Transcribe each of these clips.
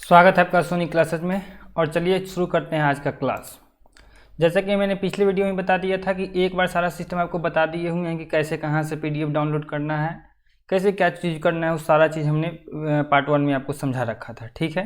स्वागत है आपका सोनी क्लासेज में। और चलिए शुरू करते हैं आज का क्लास। जैसा कि मैंने पिछले वीडियो में बता दिया था कि एक बार सारा सिस्टम आपको बता दिए हुए हैं कि कैसे कहाँ से पीडीएफ डाउनलोड करना है, कैसे क्या चीज़ करना है, वो सारा चीज़ हमने पार्ट 1 में आपको समझा रखा था। ठीक है,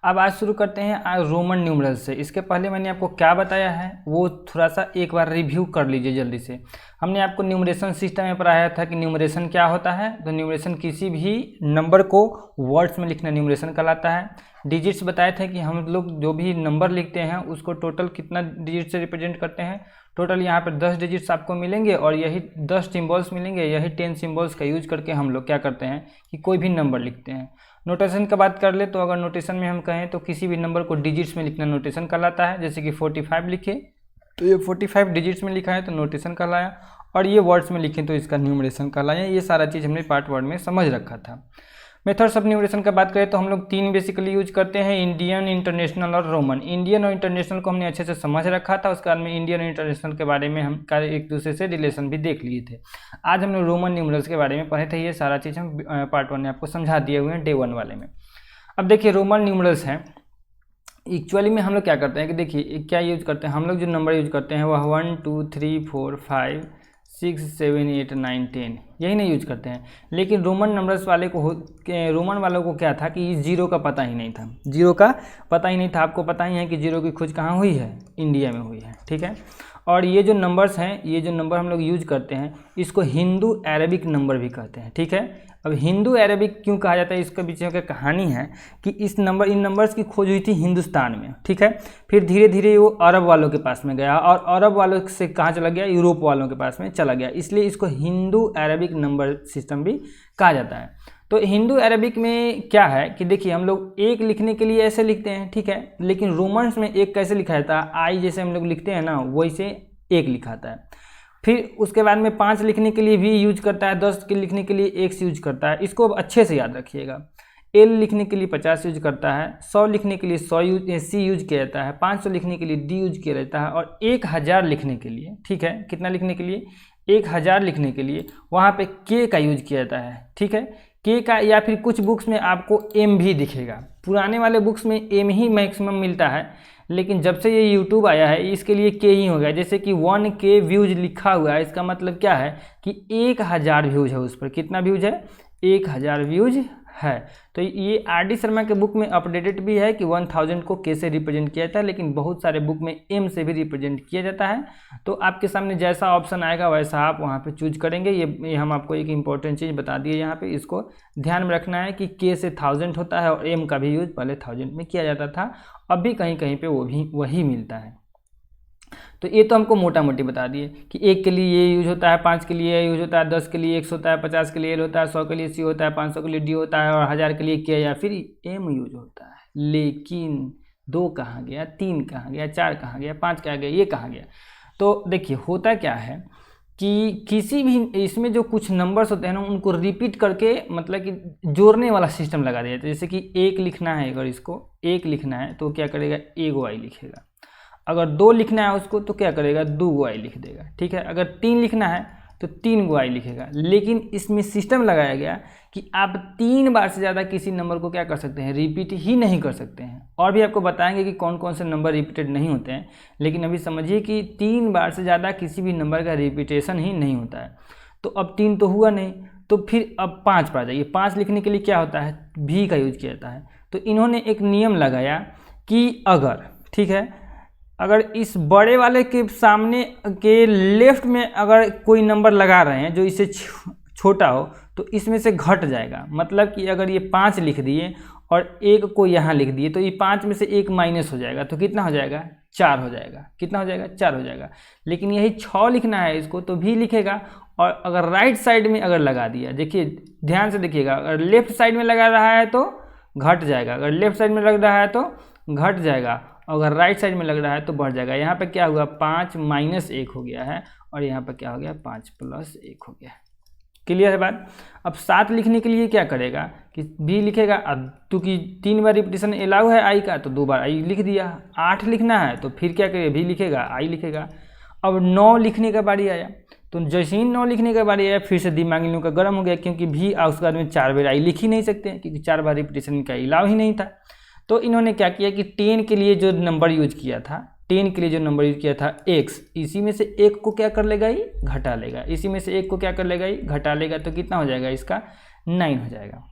अब आज शुरू करते हैं रोमन न्यूमरल से। इसके पहले मैंने आपको क्या बताया है वो थोड़ा सा एक बार रिव्यू कर लीजिए जल्दी से। हमने आपको न्यूमरेशन सिस्टम में पढ़ाया था कि न्यूमरेशन क्या होता है। तो न्यूमरेशन किसी भी नंबर को वर्ड्स में लिखना न्यूमरेशन कहलाता है। डिजिट्स बताए थे कि हम लोग जो भी नंबर लिखते हैं उसको टोटल कितना डिजिट से रिप्रेजेंट करते हैं। टोटल यहाँ पर 10 डिजिट्स आपको मिलेंगे और यही 10 सिम्बल्स मिलेंगे। यही 10 सिम्बल्स का यूज करके हम लोग क्या करते हैं कि कोई भी नंबर लिखते हैं। नोटेशन की बात कर ले तो अगर नोटेशन में हम कहें तो किसी भी नंबर को डिजिट्स में लिखना नोटेशन कहलाता है। जैसे कि 45 लिखे तो ये 45 डिजिट्स में लिखा है तो नोटेशन कहलाया, और ये वर्ड्स में लिखें तो इसका न्यूमरेशन कहलाया। ये सारा चीज़ हमने पार्ट 1 में समझ रखा था। मेथड्स ऑफ न्यूमरेशन का बात करें तो हम लोग 3 बेसिकली यूज करते हैं, इंडियन, इंटरनेशनल और रोमन। इंडियन और इंटरनेशनल को हमने अच्छे से समझ रखा था। उसके बाद में इंडियन और इंटरनेशनल के बारे में हम एक दूसरे से रिलेशन भी देख लिए थे। आज हमने रोमन न्यूमरल्स के बारे में पढ़े थे। ये सारा चीज़ हम पार्ट 1 में आपको समझा दिए हुए हैं डे 1 वाले में। अब देखिए रोमन न्यूमरल्स हैं। एक्चुअली में हम लोग क्या करते हैं कि देखिए क्या यूज करते हैं, हम लोग जो नंबर यूज करते हैं वह 1 2 3 4 5 6 7 8 9 10 यही नहीं यूज करते हैं। लेकिन रोमन नंबर्स वाले को रोमन वालों को क्या था कि जीरो का पता ही नहीं था। जीरो का पता ही नहीं था। आपको पता ही है कि जीरो की खोज कहाँ हुई है, इंडिया में हुई है। ठीक है, और ये जो नंबर्स हैं, ये जो नंबर हम लोग यूज करते हैं इसको हिंदू अरेबिक नंबर भी कहते हैं। ठीक है, अब हिंदू अरेबिक क्यों कहा जाता है इसके पीछे की कहानी है कि इन नंबर्स की खोज हुई थी हिंदुस्तान में। ठीक है, फिर धीरे धीरे वो अरब वालों के पास में गया और अरब वालों से कहाँ चला गया, यूरोप वालों के पास में चला गया। इसलिए इसको हिंदू अरेबिक नंबर सिस्टम भी कहा जाता है। तो हिंदू अरेबिक में क्या है कि देखिए हम लोग एक लिखने के लिए ऐसे लिखते हैं। ठीक है, लेकिन रोमन्स में एक कैसे लिखा जाता है, आई जैसे हम लोग लिखते हैं ना वैसे एक लिखाता है। फिर उसके बाद में 5 लिखने के लिए भी यूज करता है, 10 के लिखने के लिए एक्स यूज करता है। इसको अब अच्छे से याद रखिएगा। एल लिखने के लिए 50 यूज करता है, 100 लिखने के लिए 100 सी यूज किया जाता है, 500 लिखने के लिए डी यूज किया जाता है, और 1000 लिखने के लिए, ठीक है, कितना लिखने के लिए, 1000 लिखने के लिए वहाँ पे के का यूज किया जाता है। ठीक है, के का, या फिर कुछ बुक्स में आपको एम भी दिखेगा। पुराने वाले बुक्स में एम ही मैक्सिमम मिलता है, लेकिन जब से ये यूट्यूब आया है इसके लिए के ही हो गया। जैसे कि 1K व्यूज लिखा हुआ है, इसका मतलब क्या है कि 1000 व्यूज है उस पर। कितना व्यूज है, 1000 व्यूज है। तो ये RD शर्मा के बुक में अपडेटेड भी है कि 1000 को के से रिप्रेजेंट किया जाता है, लेकिन बहुत सारे बुक में एम से भी रिप्रेजेंट किया जाता है। तो आपके सामने जैसा ऑप्शन आएगा वैसा आप वहाँ पे चूज करेंगे। ये हम आपको एक इंपॉर्टेंट चीज़ बता दिए यहाँ पे, इसको ध्यान में रखना है कि के से 1000 होता है और एम का भी यूज पहले 1000 में किया जाता था, अभी कहीं कहीं पे वो भी वही मिलता है। तो ये तो हमको मोटा मोटी बता दिए कि 1 के लिए ये यूज होता है, 5 के लिए यूज होता है, 10 के लिए एक्स होता है, 50 के लिए एल होता है, 100 के लिए सी होता है, 500 के लिए डी होता है, और 1000 के लिए के या फिर एम यूज होता है। लेकिन 2 कहाँ गया, 3 कहाँ गया, 4 कहाँ गया, 5 कहाँ गया, ये कहाँ गया। तो देखिए होता क्या है कि किसी भी इसमें जो कुछ नंबर्स होते हैं ना उनको रिपीट करके मतलब कि जोड़ने वाला सिस्टम लगा दिया जाता है। जैसे कि 1 लिखना है, अगर इसको 1 लिखना है तो क्या करेगा, 1 आई लिखेगा। अगर 2 लिखना है उसको तो क्या करेगा, 2 आई लिख देगा। ठीक है, अगर 3 लिखना है तो 3 आई लिखेगा। लेकिन इसमें सिस्टम लगाया गया कि आप 3 बार से ज़्यादा किसी नंबर को क्या कर सकते हैं, रिपीट ही नहीं कर सकते हैं। और भी आपको बताएंगे कि कौन कौन से नंबर रिपीटेड नहीं होते हैं, लेकिन अभी समझिए कि 3 बार से ज़्यादा किसी भी नंबर का रिपीटेशन ही नहीं होता है। तो अब 3 तो हुआ नहीं, तो फिर अब 5 पर आ जाइए। 5 लिखने के लिए क्या होता है, भी का यूज किया जाता है। तो इन्होंने एक नियम लगाया कि अगर, ठीक है, अगर इस बड़े वाले के सामने के लेफ्ट में अगर कोई नंबर लगा रहे हैं जो इससे छोटा हो तो इसमें से घट जाएगा। मतलब कि अगर ये 5 लिख दिए और 1 को यहाँ लिख दिए तो ये 5 में से 1 माइनस हो जाएगा, तो कितना हो जाएगा, 4 हो जाएगा। कितना हो जाएगा, 4 हो जाएगा। लेकिन यही 6 लिखना है इसको तो भी लिखेगा, और अगर राइट साइड में अगर लगा दिया, देखिए ध्यान से देखिएगा, अगर लेफ्ट साइड में लगा रहा है तो घट जाएगा, अगर लेफ्ट साइड में लग रहा है तो घट जाएगा, अगर राइट साइड में लग रहा है तो बढ़ जाएगा। यहाँ पे क्या हुआ, 5 - 1 हो गया है, और यहाँ पे क्या हो गया, 5 + 1 हो गया। क्लियर है बात। अब 7 लिखने के लिए क्या करेगा कि भी लिखेगा। अब क्योंकि 3 बार रिपीटेशन अलाउ है आई का तो 2 बार आई लिख दिया। 8 लिखना है तो फिर क्या करेगा, भी लिखेगा, आई लिखेगा। अब 9 लिखने का बारी आया, तो जैसे ही 9 लिखने का बारी आया फिर से दिमाग इन लोगों का गर्म हो गया, क्योंकि भी उसके बाद में 4 बार आई लिख ही नहीं सकते, क्योंकि 4 बार रिपीटेशन का अलाउ ही नहीं था। तो इन्होंने क्या किया कि 10 के लिए जो नंबर यूज किया था, 10 के लिए जो नंबर यूज किया था x, इसी में से एक को क्या कर लेगा ये घटा लेगा, इसी में से एक को क्या कर लेगा ये घटा लेगा, तो कितना हो जाएगा इसका 9 हो जाएगा।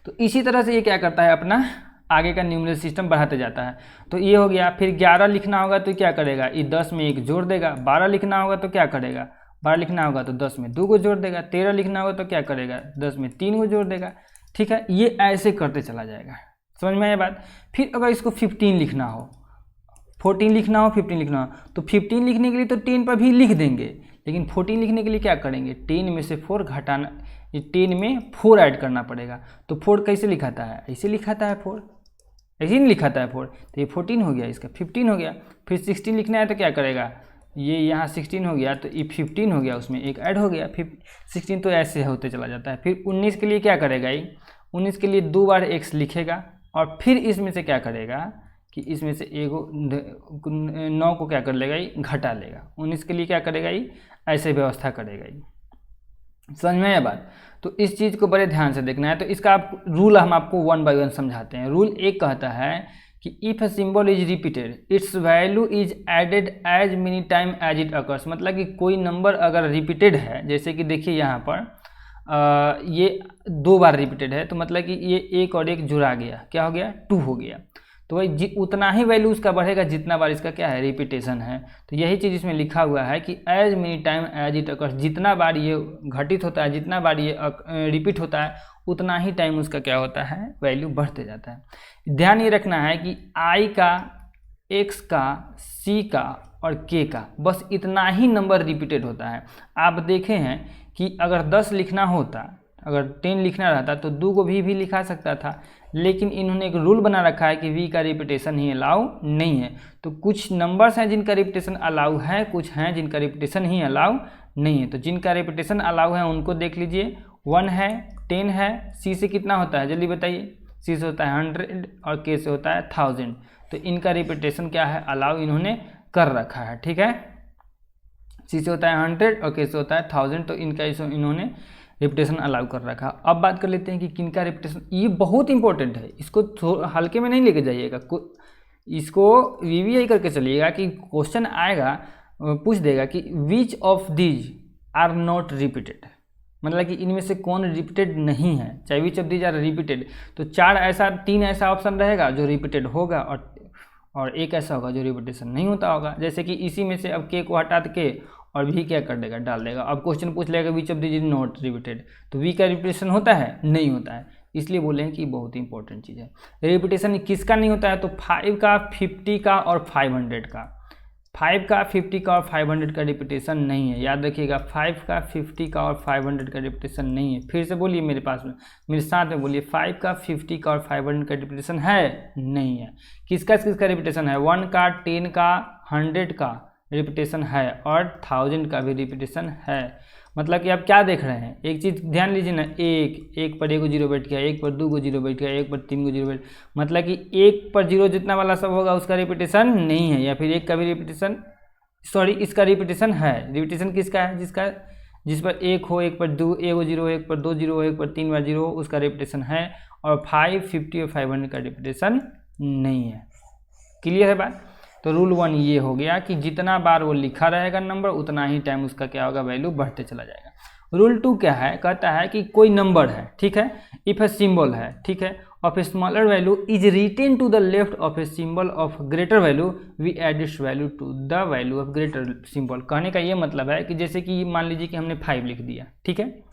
तो इसी तरह से ये क्या करता है अपना आगे का न्यूमरल सिस्टम बढ़ाते जाता है। तो ये हो गया। फिर 11 लिखना होगा तो क्या करेगा, ये 10 में 1 जोड़ देगा। 12 लिखना होगा तो क्या करेगा, 12 लिखना होगा तो 10 में 2 को जोड़ देगा। 13 लिखना होगा तो क्या करेगा, 10 में 3 को जोड़ देगा। ठीक है, ये ऐसे करते चला जाएगा। समझ में आया बात। फिर अगर इसको 15 लिखना हो, 14 लिखना हो, 15 लिखना हो, तो 15 लिखने के लिए तो 10 पर भी लिख देंगे, लेकिन 14 लिखने के लिए क्या करेंगे, 10 में से 4 घटाना, ये 10 में 4 ऐड करना पड़ेगा। तो 4 कैसे लिखाता है, ऐसे लिखाता है 4, ऐसे नहीं लिखाता है 4। तो ये 14 हो गया, इसका 15 हो गया। फिर 16 लिखना है तो क्या करेगा, ये यहाँ 16 हो गया तो ये 15 हो गया, उसमें एक ऐड हो गया, फिर 16, तो ऐसे होते चला जाता है। फिर 19 के लिए क्या करेगा, ये 19 के लिए 2 बार x लिखेगा, और फिर इसमें से क्या करेगा कि इसमें से 9 को क्या कर लेगा, ये घटा लेगा। 19 के लिए क्या करेगा, ये ऐसे व्यवस्था करेगा। ये समझ में आया बात। तो इस चीज़ को बड़े ध्यान से देखना है। तो इसका आप रूल हम आपको 1 बाय 1 समझाते हैं। रूल 1 कहता है कि if a symbol is repeated its value is added as many time as it occurs. मतलब कि कोई नंबर अगर रिपीटेड है, जैसे कि देखिए यहाँ पर ये 2 बार रिपीटेड है, तो मतलब कि ये 1 और 1 जुड़ा गया, क्या हो गया, 2 हो गया। तो भाई उतना ही वैल्यू उसका बढ़ेगा जितना बार इसका क्या है, रिपीटेशन है। तो यही चीज़ इसमें लिखा हुआ है कि as many time as it occurs, जितना बार ये घटित होता है, जितना बार ये रिपीट होता है, उतना ही टाइम उसका क्या होता है, वैल्यू बढ़ते जाता है। ध्यान ये रखना है कि i का, x का, c का और k का बस इतना ही नंबर रिपीटेड होता है। आप देखे हैं कि अगर 10 लिखना होता, अगर 10 लिखना रहता तो 2 को भी लिखा सकता था, लेकिन इन्होंने एक रूल बना रखा है कि v का रिपीटेशन ही अलाउ नहीं है। तो कुछ नंबर्स हैं जिनका रिपीटेशन अलाउ है, कुछ हैं जिनका रिपीटेशन ही अलाउ नहीं है। तो जिनका रिपीटेशन अलाउ है उनको देख लीजिए, 1 है, 10 है, c से कितना होता है जल्दी बताइए, c से होता है 100 और k से होता है 1000। तो इनका रिपीटेशन क्या है, अलाउ इन्होंने कर रखा है। ठीक है, c से होता है 100 और k से होता है 1000, तो इनका इन्होंने रिपीटेशन अलाउ कर रखा। अब बात कर लेते हैं कि किनका रिपीटेशन, ये बहुत इंपॉर्टेंट है, इसको हल्के में नहीं लेके जाइएगा, इसको वीवीआई करके चलिएगा कि क्वेश्चन आएगा, पूछ देगा कि which of these are not repeated, मतलब कि इनमें से कौन रिपीटेड नहीं है। चाहे which of these are repeated, तो 3 ऐसा ऑप्शन रहेगा जो रिपीटेड होगा, और एक ऐसा होगा जो रिपीटेशन नहीं होता होगा। जैसे कि इसी में से अब के को हटा के और भी क्या कर देगा, डाल देगा। अब क्वेश्चन पूछ लेगा which of this is not repeated, तो वी का रिपीटेशन होता है, नहीं होता है। इसलिए बोले हैं कि बहुत इंपॉर्टेंट चीज़ है। रिपीटेशन किसका नहीं होता है, तो 5 का, 50 का और 500 का। 5 का, 50 का और 500 का रिपीटेशन नहीं है, याद रखिएगा। 5 का, 50 का और 500 का रिपीटेशन नहीं है। फिर से बोलिए मेरे पास में, मेरे साथ में बोलिए, 5 का, 50 का और 500 का रिपीटेशन है, नहीं है। किसका रिपीटेशन है, 1 का, 10 का, 100 का रिपीटेशन है, और 1000 का भी रिपीटेशन है। मतलब कि आप क्या देख रहे हैं, एक चीज़ ध्यान लीजिए ना, एक पर 1 को 0 बैठ गया, 1 पर 2 को 0 बैठ गया, 1 पर 3 को 0 बैठ, मतलब कि 1 पर 0 जितना वाला सब होगा उसका रिपीटेशन नहीं है, या फिर 1 का भी रिपीटेशन, सॉरी इसका रिपीटेशन है। रिपीटेशन किसका है, जिस पर 1 हो, 1 पर 2, 1 0, 1 पर 2 0, 1 पर 3 बार 0 हो, उसका रिपीटेशन है। और 5, 50 और 500 का रिपीटेशन नहीं है। क्लियर है बात। तो रूल 1 ये हो गया कि जितना बार वो लिखा रहेगा नंबर, उतना ही टाइम उसका क्या होगा, वैल्यू बढ़ते चला जाएगा। रूल 2 क्या है, कहता है कि कोई नंबर है, ठीक है, इफ ए सिंबल है, ठीक है, of a smaller value is written to the left of a symbol of greater value, we add its value to the value of greater symbol. कहने का ये मतलब है कि जैसे कि मान लीजिए कि हमने 5 लिख दिया, ठीक है,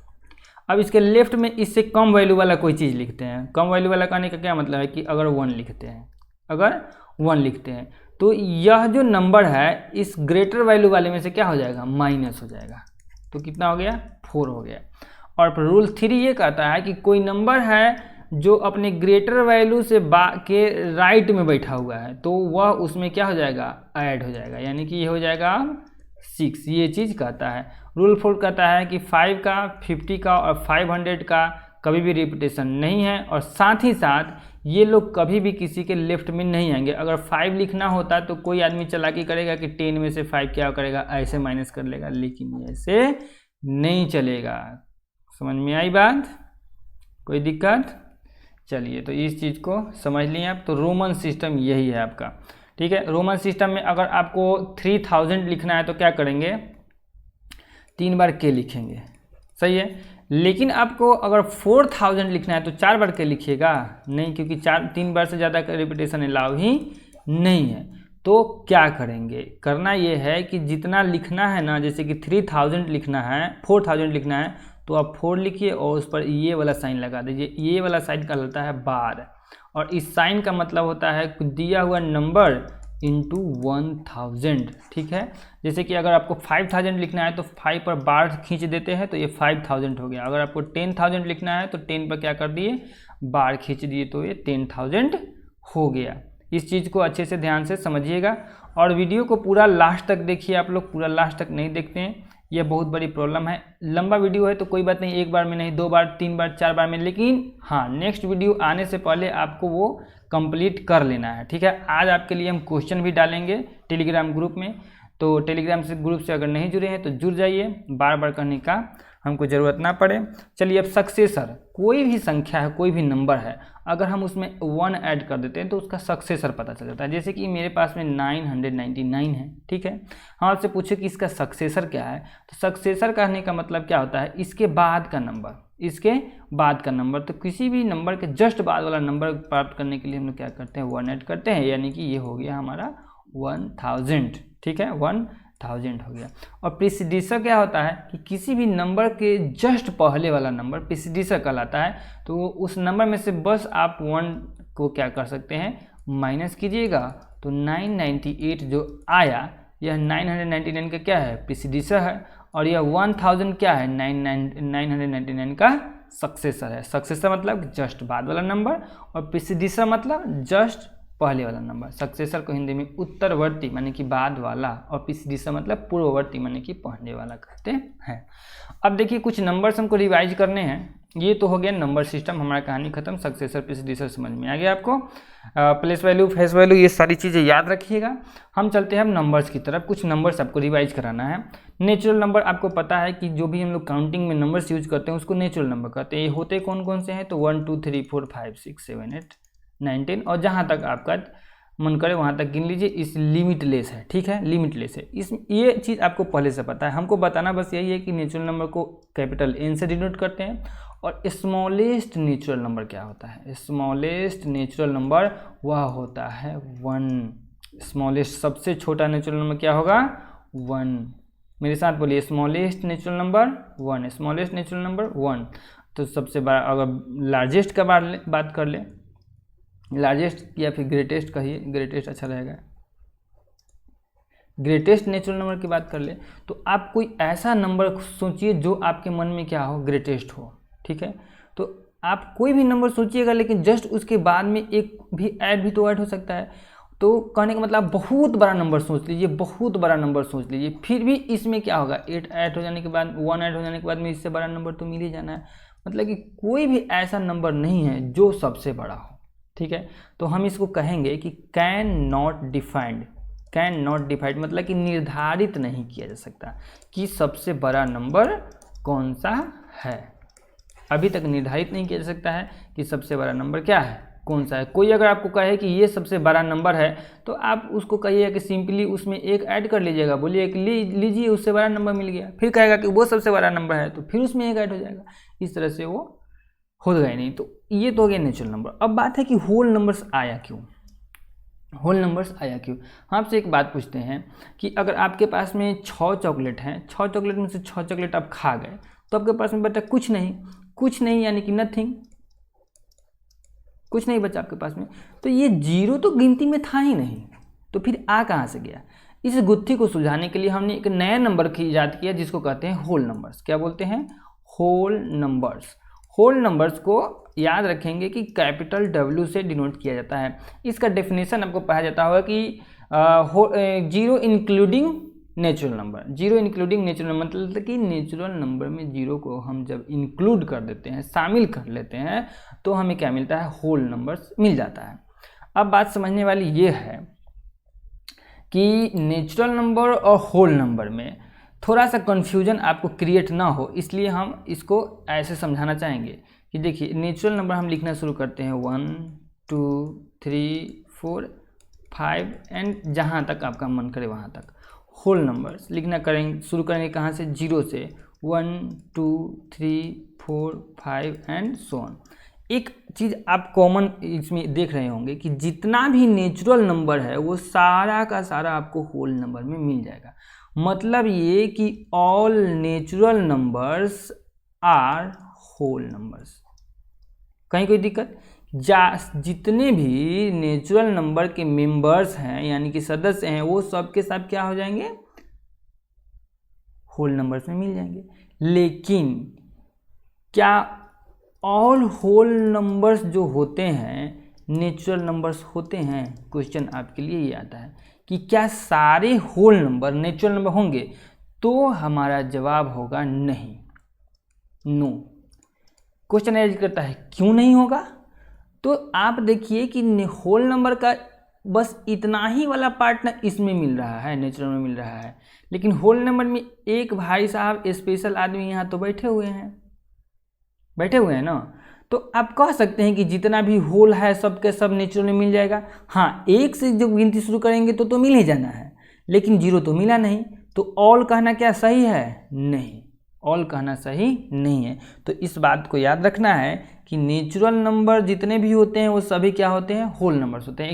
अब इसके लेफ्ट में इससे कम वैल्यू वाला कोई चीज़ लिखते हैं। कम वैल्यू वाला कहने का क्या मतलब है कि अगर 1 लिखते हैं, तो यह जो नंबर है इस ग्रेटर वैल्यू वाले में से क्या हो जाएगा, माइनस हो जाएगा। तो कितना हो गया, 4 हो गया। और रूल 3 ये कहता है कि कोई नंबर है जो अपने ग्रेटर वैल्यू से के राइट में बैठा हुआ है, तो वह उसमें क्या हो जाएगा, ऐड हो जाएगा, यानी कि ये हो जाएगा 6। ये चीज़ कहता है। रूल 4 कहता है कि 5 का, 50 का और 500 का कभी भी रिपीटेशन नहीं है, और साथ ही साथ ये लोग कभी भी किसी के लेफ्ट में नहीं आएंगे। अगर 5 लिखना होता तो कोई आदमी चालाकी करेगा कि 10 में से 5 क्या करेगा, ऐसे माइनस कर लेगा, लेकिन ऐसे नहीं चलेगा। समझ में आई बात, कोई दिक्कत। चलिए, तो इस चीज़ को समझ लिए आप। तो रोमन सिस्टम यही है आपका, ठीक है। रोमन सिस्टम में अगर आपको 3000 लिखना है तो क्या करेंगे, 3 बार के लिखेंगे, सही है। लेकिन आपको अगर 4000 लिखना है तो 4 बार के लिखिएगा नहीं, क्योंकि 3 बार से ज़्यादा का रिपीटेशन अलाउ ही नहीं है। तो क्या करेंगे, करना ये है कि जितना लिखना है ना, जैसे कि 3000 लिखना है, 4000 लिखना है, तो आप 4 लिखिए और उस पर ये वाला साइन लगा दीजिए। ये वाला साइन कहलाता है बार, और इस साइन का मतलब होता है दिया हुआ नंबर इंटू 1000, ठीक है। जैसे कि अगर आपको 5000 लिखना है तो 5 पर बार खींच देते हैं तो ये 5000 हो गया। अगर आपको 10000 लिखना है तो 10 पर क्या कर दिए, बार खींच दिए, तो ये 10000 हो गया। इस चीज़ को अच्छे से ध्यान से समझिएगा और वीडियो को पूरा लास्ट तक देखिए। आप लोग पूरा लास्ट तक नहीं देखते हैं, यह बहुत बड़ी प्रॉब्लम है। लंबा वीडियो है तो कोई बात नहीं, 1 बार में नहीं, 2 बार, 3 बार, 4 बार में, लेकिन हाँ, नेक्स्ट वीडियो आने से पहले आपको वो कंप्लीट कर लेना है, ठीक है। आज आपके लिए हम क्वेश्चन भी डालेंगे टेलीग्राम ग्रुप में, तो टेलीग्राम से ग्रुप से अगर नहीं जुड़े हैं तो जुड़ जाइए, बार बार करने का हमको ज़रूरत ना पड़े। चलिए, अब सक्सेसर, कोई भी संख्या है, कोई भी नंबर है, अगर हम उसमें 1 ऐड कर देते हैं तो उसका सक्सेसर पता चल जाता है। जैसे कि मेरे पास में 999 है, ठीक है। हम आपसे पूछे कि इसका सक्सेसर क्या है, तो सक्सेसर कहने का मतलब क्या होता है, इसके बाद का नंबर, इसके बाद का नंबर। तो किसी भी नंबर के जस्ट बाद वाला नंबर प्राप्त करने के लिए हम लोग क्या करते हैं, 1 ऐड करते हैं, यानी कि ये हो गया हमारा 1000, ठीक है, 1000 हो गया। और प्रीसिडिसर क्या होता है कि किसी भी नंबर के जस्ट पहले वाला नंबर प्रीसिडिसर कहलाता है। तो उस नंबर में से बस आप 1 को क्या कर सकते हैं, माइनस कीजिएगा, तो 998 जो आया, यह 999 का क्या है, प्रीसिडिसर है, और यह 1000 क्या है, 999 का सक्सेसर है। सक्सेसर मतलब जस्ट बाद वाला नंबर, और प्रीसिडिसर मतलब जस्ट पहले वाला नंबर। सक्सेसर को हिंदी में उत्तरवर्ती माने कि बाद वाला, और प्रीसिडिसर मतलब पूर्ववर्ती माने कि पहले वाला कहते हैं। अब देखिए, कुछ नंबर्स हमको रिवाइज करने हैं। ये तो हो गया नंबर सिस्टम, हमारा कहानी खत्म। सक्सेसर प्रीसिडिसर समझ में आ गया आपको। प्लेस वैल्यू, फेस वैल्यू, ये सारी चीज़ें याद रखिएगा। हम चलते हैं अब नंबर्स की तरफ। कुछ नंबर्स आपको रिवाइज कराना है। नेचुरल नंबर, आपको पता है कि जो भी हम लोग काउंटिंग में नंबर्स यूज करते हैं उसको नेचुरल नंबर कहते हैं। ये होते कौन कौन से हैं, तो 1 2 3 4 5 6 7 8 9 10, और जहाँ तक आपका मन करे वहाँ तक गिन लीजिए। इस लिमिटलेस है, ठीक है, लिमिटलेस है। ये चीज़ आपको पहले से पता है। हमको बताना बस यही है कि नेचुरल नंबर को कैपिटल N से डिनोट करते हैं। और स्मॉलेस्ट नेचुरल नंबर क्या होता है, स्मॉलेस्ट नेचुरल नंबर वह होता है 1। स्मॉलेस्ट, सबसे छोटा नेचुरल नंबर क्या होगा, 1। मेरे साथ बोलिए, smallest natural number 1, smallest natural number 1। तो सबसे बड़ा, अगर लार्जेस्ट का बात कर ले, लार्जेस्ट या फिर ग्रेटेस्ट कहिए, ग्रेटेस्ट अच्छा रहेगा, ग्रेटेस्ट नेचुरल नंबर की बात कर ले, तो आप कोई ऐसा नंबर सोचिए जो आपके मन में क्या हो, ग्रेटेस्ट हो, ठीक है। तो आप कोई भी नंबर सोचिएगा, लेकिन जस्ट उसके बाद में एक भी ऐड हो सकता है। तो कहने का मतलब बहुत बड़ा नंबर सोच लीजिए, बहुत बड़ा नंबर सोच लीजिए, फिर भी इसमें क्या होगा, 8 ऐड हो जाने के बाद, 1 ऐड हो जाने के बाद में इससे बड़ा नंबर तो मिल ही जाना है। मतलब कि कोई भी ऐसा नंबर नहीं है जो सबसे बड़ा हो, ठीक है। तो हम इसको कहेंगे कि can not defined. Can not defined मतलब कि निर्धारित नहीं किया जा सकता कि सबसे बड़ा नंबर कौन सा है। अभी तक निर्धारित नहीं किया जा सकता है कि सबसे बड़ा नंबर क्या है, कौन सा है। कोई अगर आपको कहे कि ये सबसे बड़ा नंबर है, तो आप उसको कहिएगा कि सिंपली उसमें 1 ऐड कर लीजिएगा, बोलिए कि लीजिए उससे बड़ा नंबर मिल गया। फिर कहेगा कि वो सबसे बड़ा नंबर है, तो फिर उसमें 1 ऐड हो जाएगा। इस तरह से वो हो गया नहीं। तो ये तो हो गया नेचुरल नंबर। अब बात है कि होल नंबर्स आया क्यों, होल नंबर्स आया क्यों। हम आपसे एक बात पूछते हैं कि अगर आपके पास में 6 चॉकलेट हैं, 6 चॉकलेट में से 6 चॉकलेट आप खा गए, तो आपके पास में बचा कुछ नहीं, कुछ नहीं यानी कि नथिंग, कुछ नहीं बचा आपके पास में। तो ये 0 तो गिनती में था ही नहीं, तो फिर आ कहाँ से गया। इस गुत्थी को सुलझाने के लिए हमने एक नया नंबर की इजाद किया जिसको कहते हैं होल नंबर्स। क्या बोलते हैं, होल नंबर्स। होल नंबर्स को याद रखेंगे कि कैपिटल W से डिनोट किया जाता है। इसका डेफिनेशन आपको पढ़ा जाता होगा कि 0 including natural number. 0 including natural number मतलब कि नेचुरल नंबर में 0 को हम जब इंक्लूड कर देते हैं, शामिल कर लेते हैं, तो हमें क्या मिलता है, होल नंबर्स मिल जाता है। अब बात समझने वाली ये है कि नेचुरल नंबर और होल नंबर में थोड़ा सा कन्फ्यूजन आपको क्रिएट ना हो, इसलिए हम इसको ऐसे समझाना चाहेंगे कि देखिए नेचुरल नंबर हम लिखना शुरू करते हैं 1 2 3 4 5 एंड जहाँ तक आपका मन करे वहाँ तक। होल नंबर्स लिखना शुरू करेंगे कहाँ से, 0 से 1 2 3 4 5 एंड सो ऑन। एक चीज़ आप कॉमन इसमें देख रहे होंगे कि जितना भी नेचुरल नंबर है वो सारा का सारा आपको होल नंबर में मिल जाएगा। मतलब ये कि all natural numbers are whole numbers. कहीं कोई दिक्कत? जितने भी नेचुरल नंबर के मेंबर्स हैं यानी कि सदस्य हैं वो सब के सब क्या हो जाएंगे, होल नंबर्स में मिल जाएंगे। लेकिन क्या ऑल होल नंबर्स जो होते हैं नेचुरल नंबर्स होते हैं? क्वेश्चन आपके लिए ये आता है कि क्या सारे होल नंबर नेचुरल नंबर होंगे? तो हमारा जवाब होगा नहीं, नो। क्वेश्चन एज करता है क्यों नहीं होगा? तो आप देखिए कि होल नंबर का बस इतना ही वाला पार्ट ना इसमें मिल रहा है, नेचुरल में मिल रहा है, लेकिन होल नंबर में एक भाई साहब स्पेशल आदमी यहाँ तो बैठे हुए हैं ना। तो आप कह सकते हैं कि जितना भी होल है सब के सब नेचुरल में मिल जाएगा। हाँ, एक से जब गिनती शुरू करेंगे तो मिल ही जाना है, लेकिन 0 तो मिला नहीं। तो ऑल कहना क्या सही है? नहीं, ऑल कहना सही नहीं है। तो इस बात को याद रखना है कि नेचुरल नंबर जितने भी होते हैं वो सभी क्या होते हैं, होल नंबर्स होते हैं।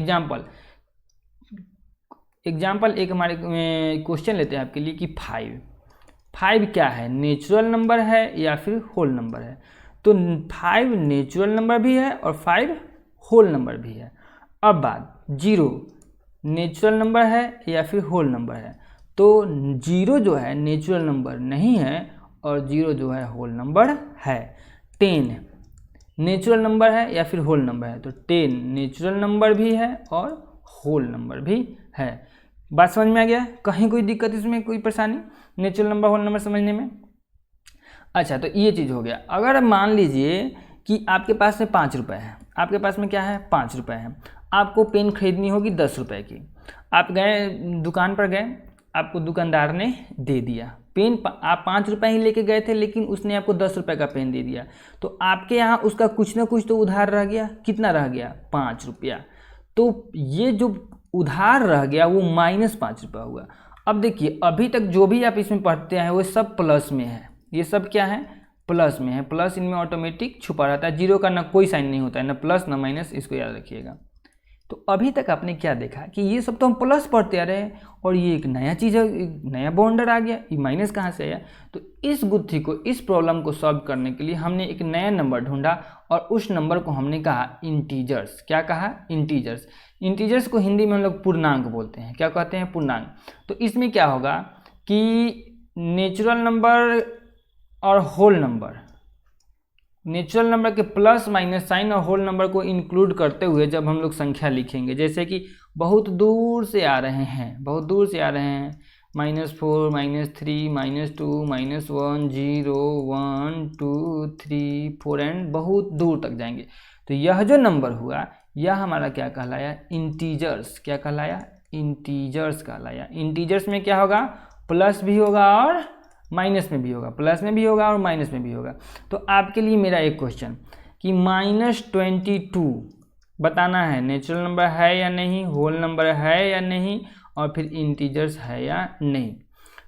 एग्जाम्पल एक हमारे क्वेश्चन लेते हैं आपके लिए कि 5 क्या है, नेचुरल नंबर है या फिर होल नंबर है? तो 5 नेचुरल नंबर भी है और 5 होल नंबर भी है। अब बात 0 नेचुरल नंबर है या फिर होल नंबर है? तो 0 जो है नेचुरल नंबर नहीं है और 0 जो है होल नंबर है। 10 नेचुरल नंबर है या फिर होल नंबर है? तो 10 नेचुरल नंबर भी है और होल नंबर भी है। बात समझ में आ गया? कहीं कोई दिक्कत इसमें, कोई परेशानी नेचुरल नंबर होल नंबर समझने में? अच्छा, तो ये चीज़ हो गया। अगर मान लीजिए कि आपके पास में 5 रुपये है, आपके पास में क्या है, 5 रुपये है, आपको पेन खरीदनी होगी 10 रुपये की। आप गए दुकान पर गए, आपको दुकानदार ने दे दिया पेन। आप 5 रुपये ही लेके गए थे लेकिन उसने आपको 10 रुपये का पेन दे दिया। तो आपके यहाँ उसका कुछ ना कुछ तो उधार रह गया। कितना रह गया? 5 रुपया। तो ये जो उधार रह गया वो -5 रुपया हुआ। अब देखिए अभी तक जो भी आप इसमें पढ़ते हैं वो सब प्लस में है। ये सब क्या है? प्लस में है। प्लस इनमें ऑटोमेटिक छुपा रहता है, 0 का ना कोई साइन नहीं होता है, ना प्लस ना माइनस, इसको याद रखिएगा। तो अभी तक आपने क्या देखा कि ये सब तो हम प्लस पढ़ते आ रहे हैं और ये एक नया चीज़ है, एक नया बाउंडर आ गया, ये माइनस कहाँ से आया? तो इस गुत्थी को, इस प्रॉब्लम को सॉल्व करने के लिए हमने एक नया नंबर ढूंढा और उस नंबर को हमने कहा इंटीजर्स। क्या कहा? इंटीजर्स। इंटीजर्स को हिंदी में हम लोग पूर्णांक बोलते हैं। क्या कहते हैं? पूर्णांक। तो इसमें क्या होगा कि नेचुरल नंबर और होल नंबर, नेचुरल नंबर के प्लस माइनस साइन और होल नंबर को इंक्लूड करते हुए जब हम लोग संख्या लिखेंगे, जैसे कि बहुत दूर से आ रहे हैं, बहुत दूर से आ रहे हैं, -4 -3 -2 -1 0 1 2 3 4 एंड बहुत दूर तक जाएंगे। तो यह जो नंबर हुआ यह हमारा क्या कहलाया? इंटीजर्स। क्या कहलाया? इंटीजर्स कहलाया। इंटीजर्स में क्या होगा? प्लस भी होगा और माइनस में भी होगा, प्लस में भी होगा और माइनस में भी होगा। तो आपके लिए मेरा एक क्वेश्चन कि -22 बताना है नेचुरल नंबर है या नहीं, होल नंबर है या नहीं, और फिर इंटीजर्स है या नहीं।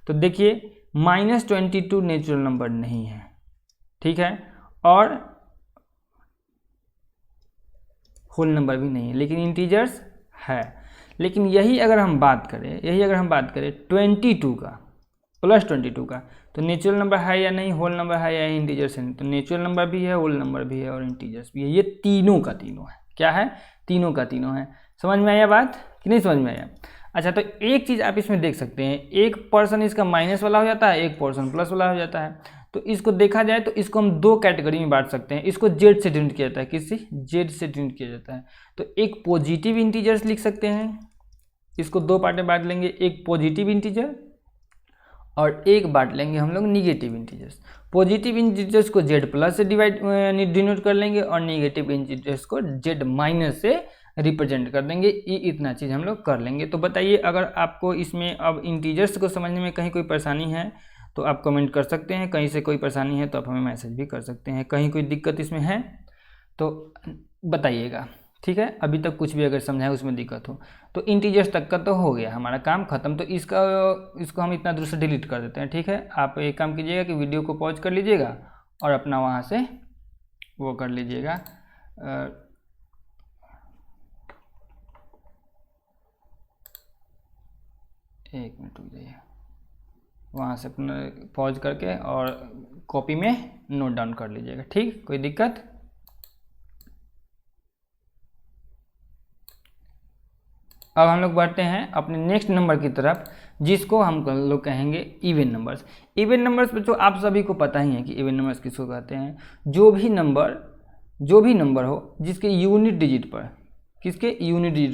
तो देखिए -22 नेचुरल नंबर नहीं है, ठीक है, और होल नंबर भी नहीं है, लेकिन इंटीजर्स है। लेकिन यही अगर हम बात करें 22 का, +22 का, तो नेचुरल नंबर है या नहीं, होल नंबर है या इंटीजर्स है? तो नेचुरल नंबर भी है, होल नंबर भी है और इंटीजर्स भी है। ये तीनों का तीनों है। क्या है? तीनों का तीनों है। समझ में आया बात कि नहीं समझ में आया? अच्छा, तो एक चीज़ आप इसमें देख सकते हैं, एक पर्सन इसका माइनस वाला हो जाता है, एक पर्सन प्लस वाला हो जाता है। तो इसको देखा जाए तो इसको हम 2 कैटेगरी में बांट सकते हैं। इसको जेड से डिनोट किया जाता है, किससे? जेड से डिनोट किया जाता है। तो एक पॉजिटिव इंटीजर्स लिख सकते हैं, इसको 2 पार्ट में बांट लेंगे, एक पॉजिटिव इंटीजर और एक बांट लेंगे हम लोग निगेटिव इंटीजर्स। पॉजिटिव इंटीजर्स को जेड प्लस से डिनोट कर लेंगे और निगेटिव इंटीजर्स को जेड माइनस से रिप्रेजेंट कर देंगे। ये इतना चीज़ हम लोग कर लेंगे। तो बताइए अगर आपको इसमें अब इंटीजर्स को समझने में कहीं कोई परेशानी है तो आप कमेंट कर सकते हैं। कहीं से कोई परेशानी है तो आप हमें मैसेज भी कर सकते हैं। कहीं कोई दिक्कत इसमें है तो बताइएगा, ठीक है। अभी तक कुछ भी अगर समझाए उसमें दिक्कत हो तो इंटीजर्स तक का तो हो गया, हमारा काम खत्म। तो इसको हम इतना दूर से डिलीट कर देते हैं, ठीक है। आप एक काम कीजिएगा कि वीडियो को पॉज कर लीजिएगा और अपना वहाँ से वो कर लीजिएगा, एक मिनट रुक जाइए, वहाँ से अपना पॉज करके और कॉपी में नोट डाउन कर लीजिएगा, ठीक। कोई दिक्कत? अब हम लोग बढ़ते हैं अपने नेक्स्ट नंबर की तरफ, जिसको हम लोग कहेंगे इवन नंबर्स। इवन नंबर्स पे तो आप सभी को पता ही है कि इवन नंबर्स किसको कहते हैं। जो भी नंबर हो जिसके यूनिट डिजिट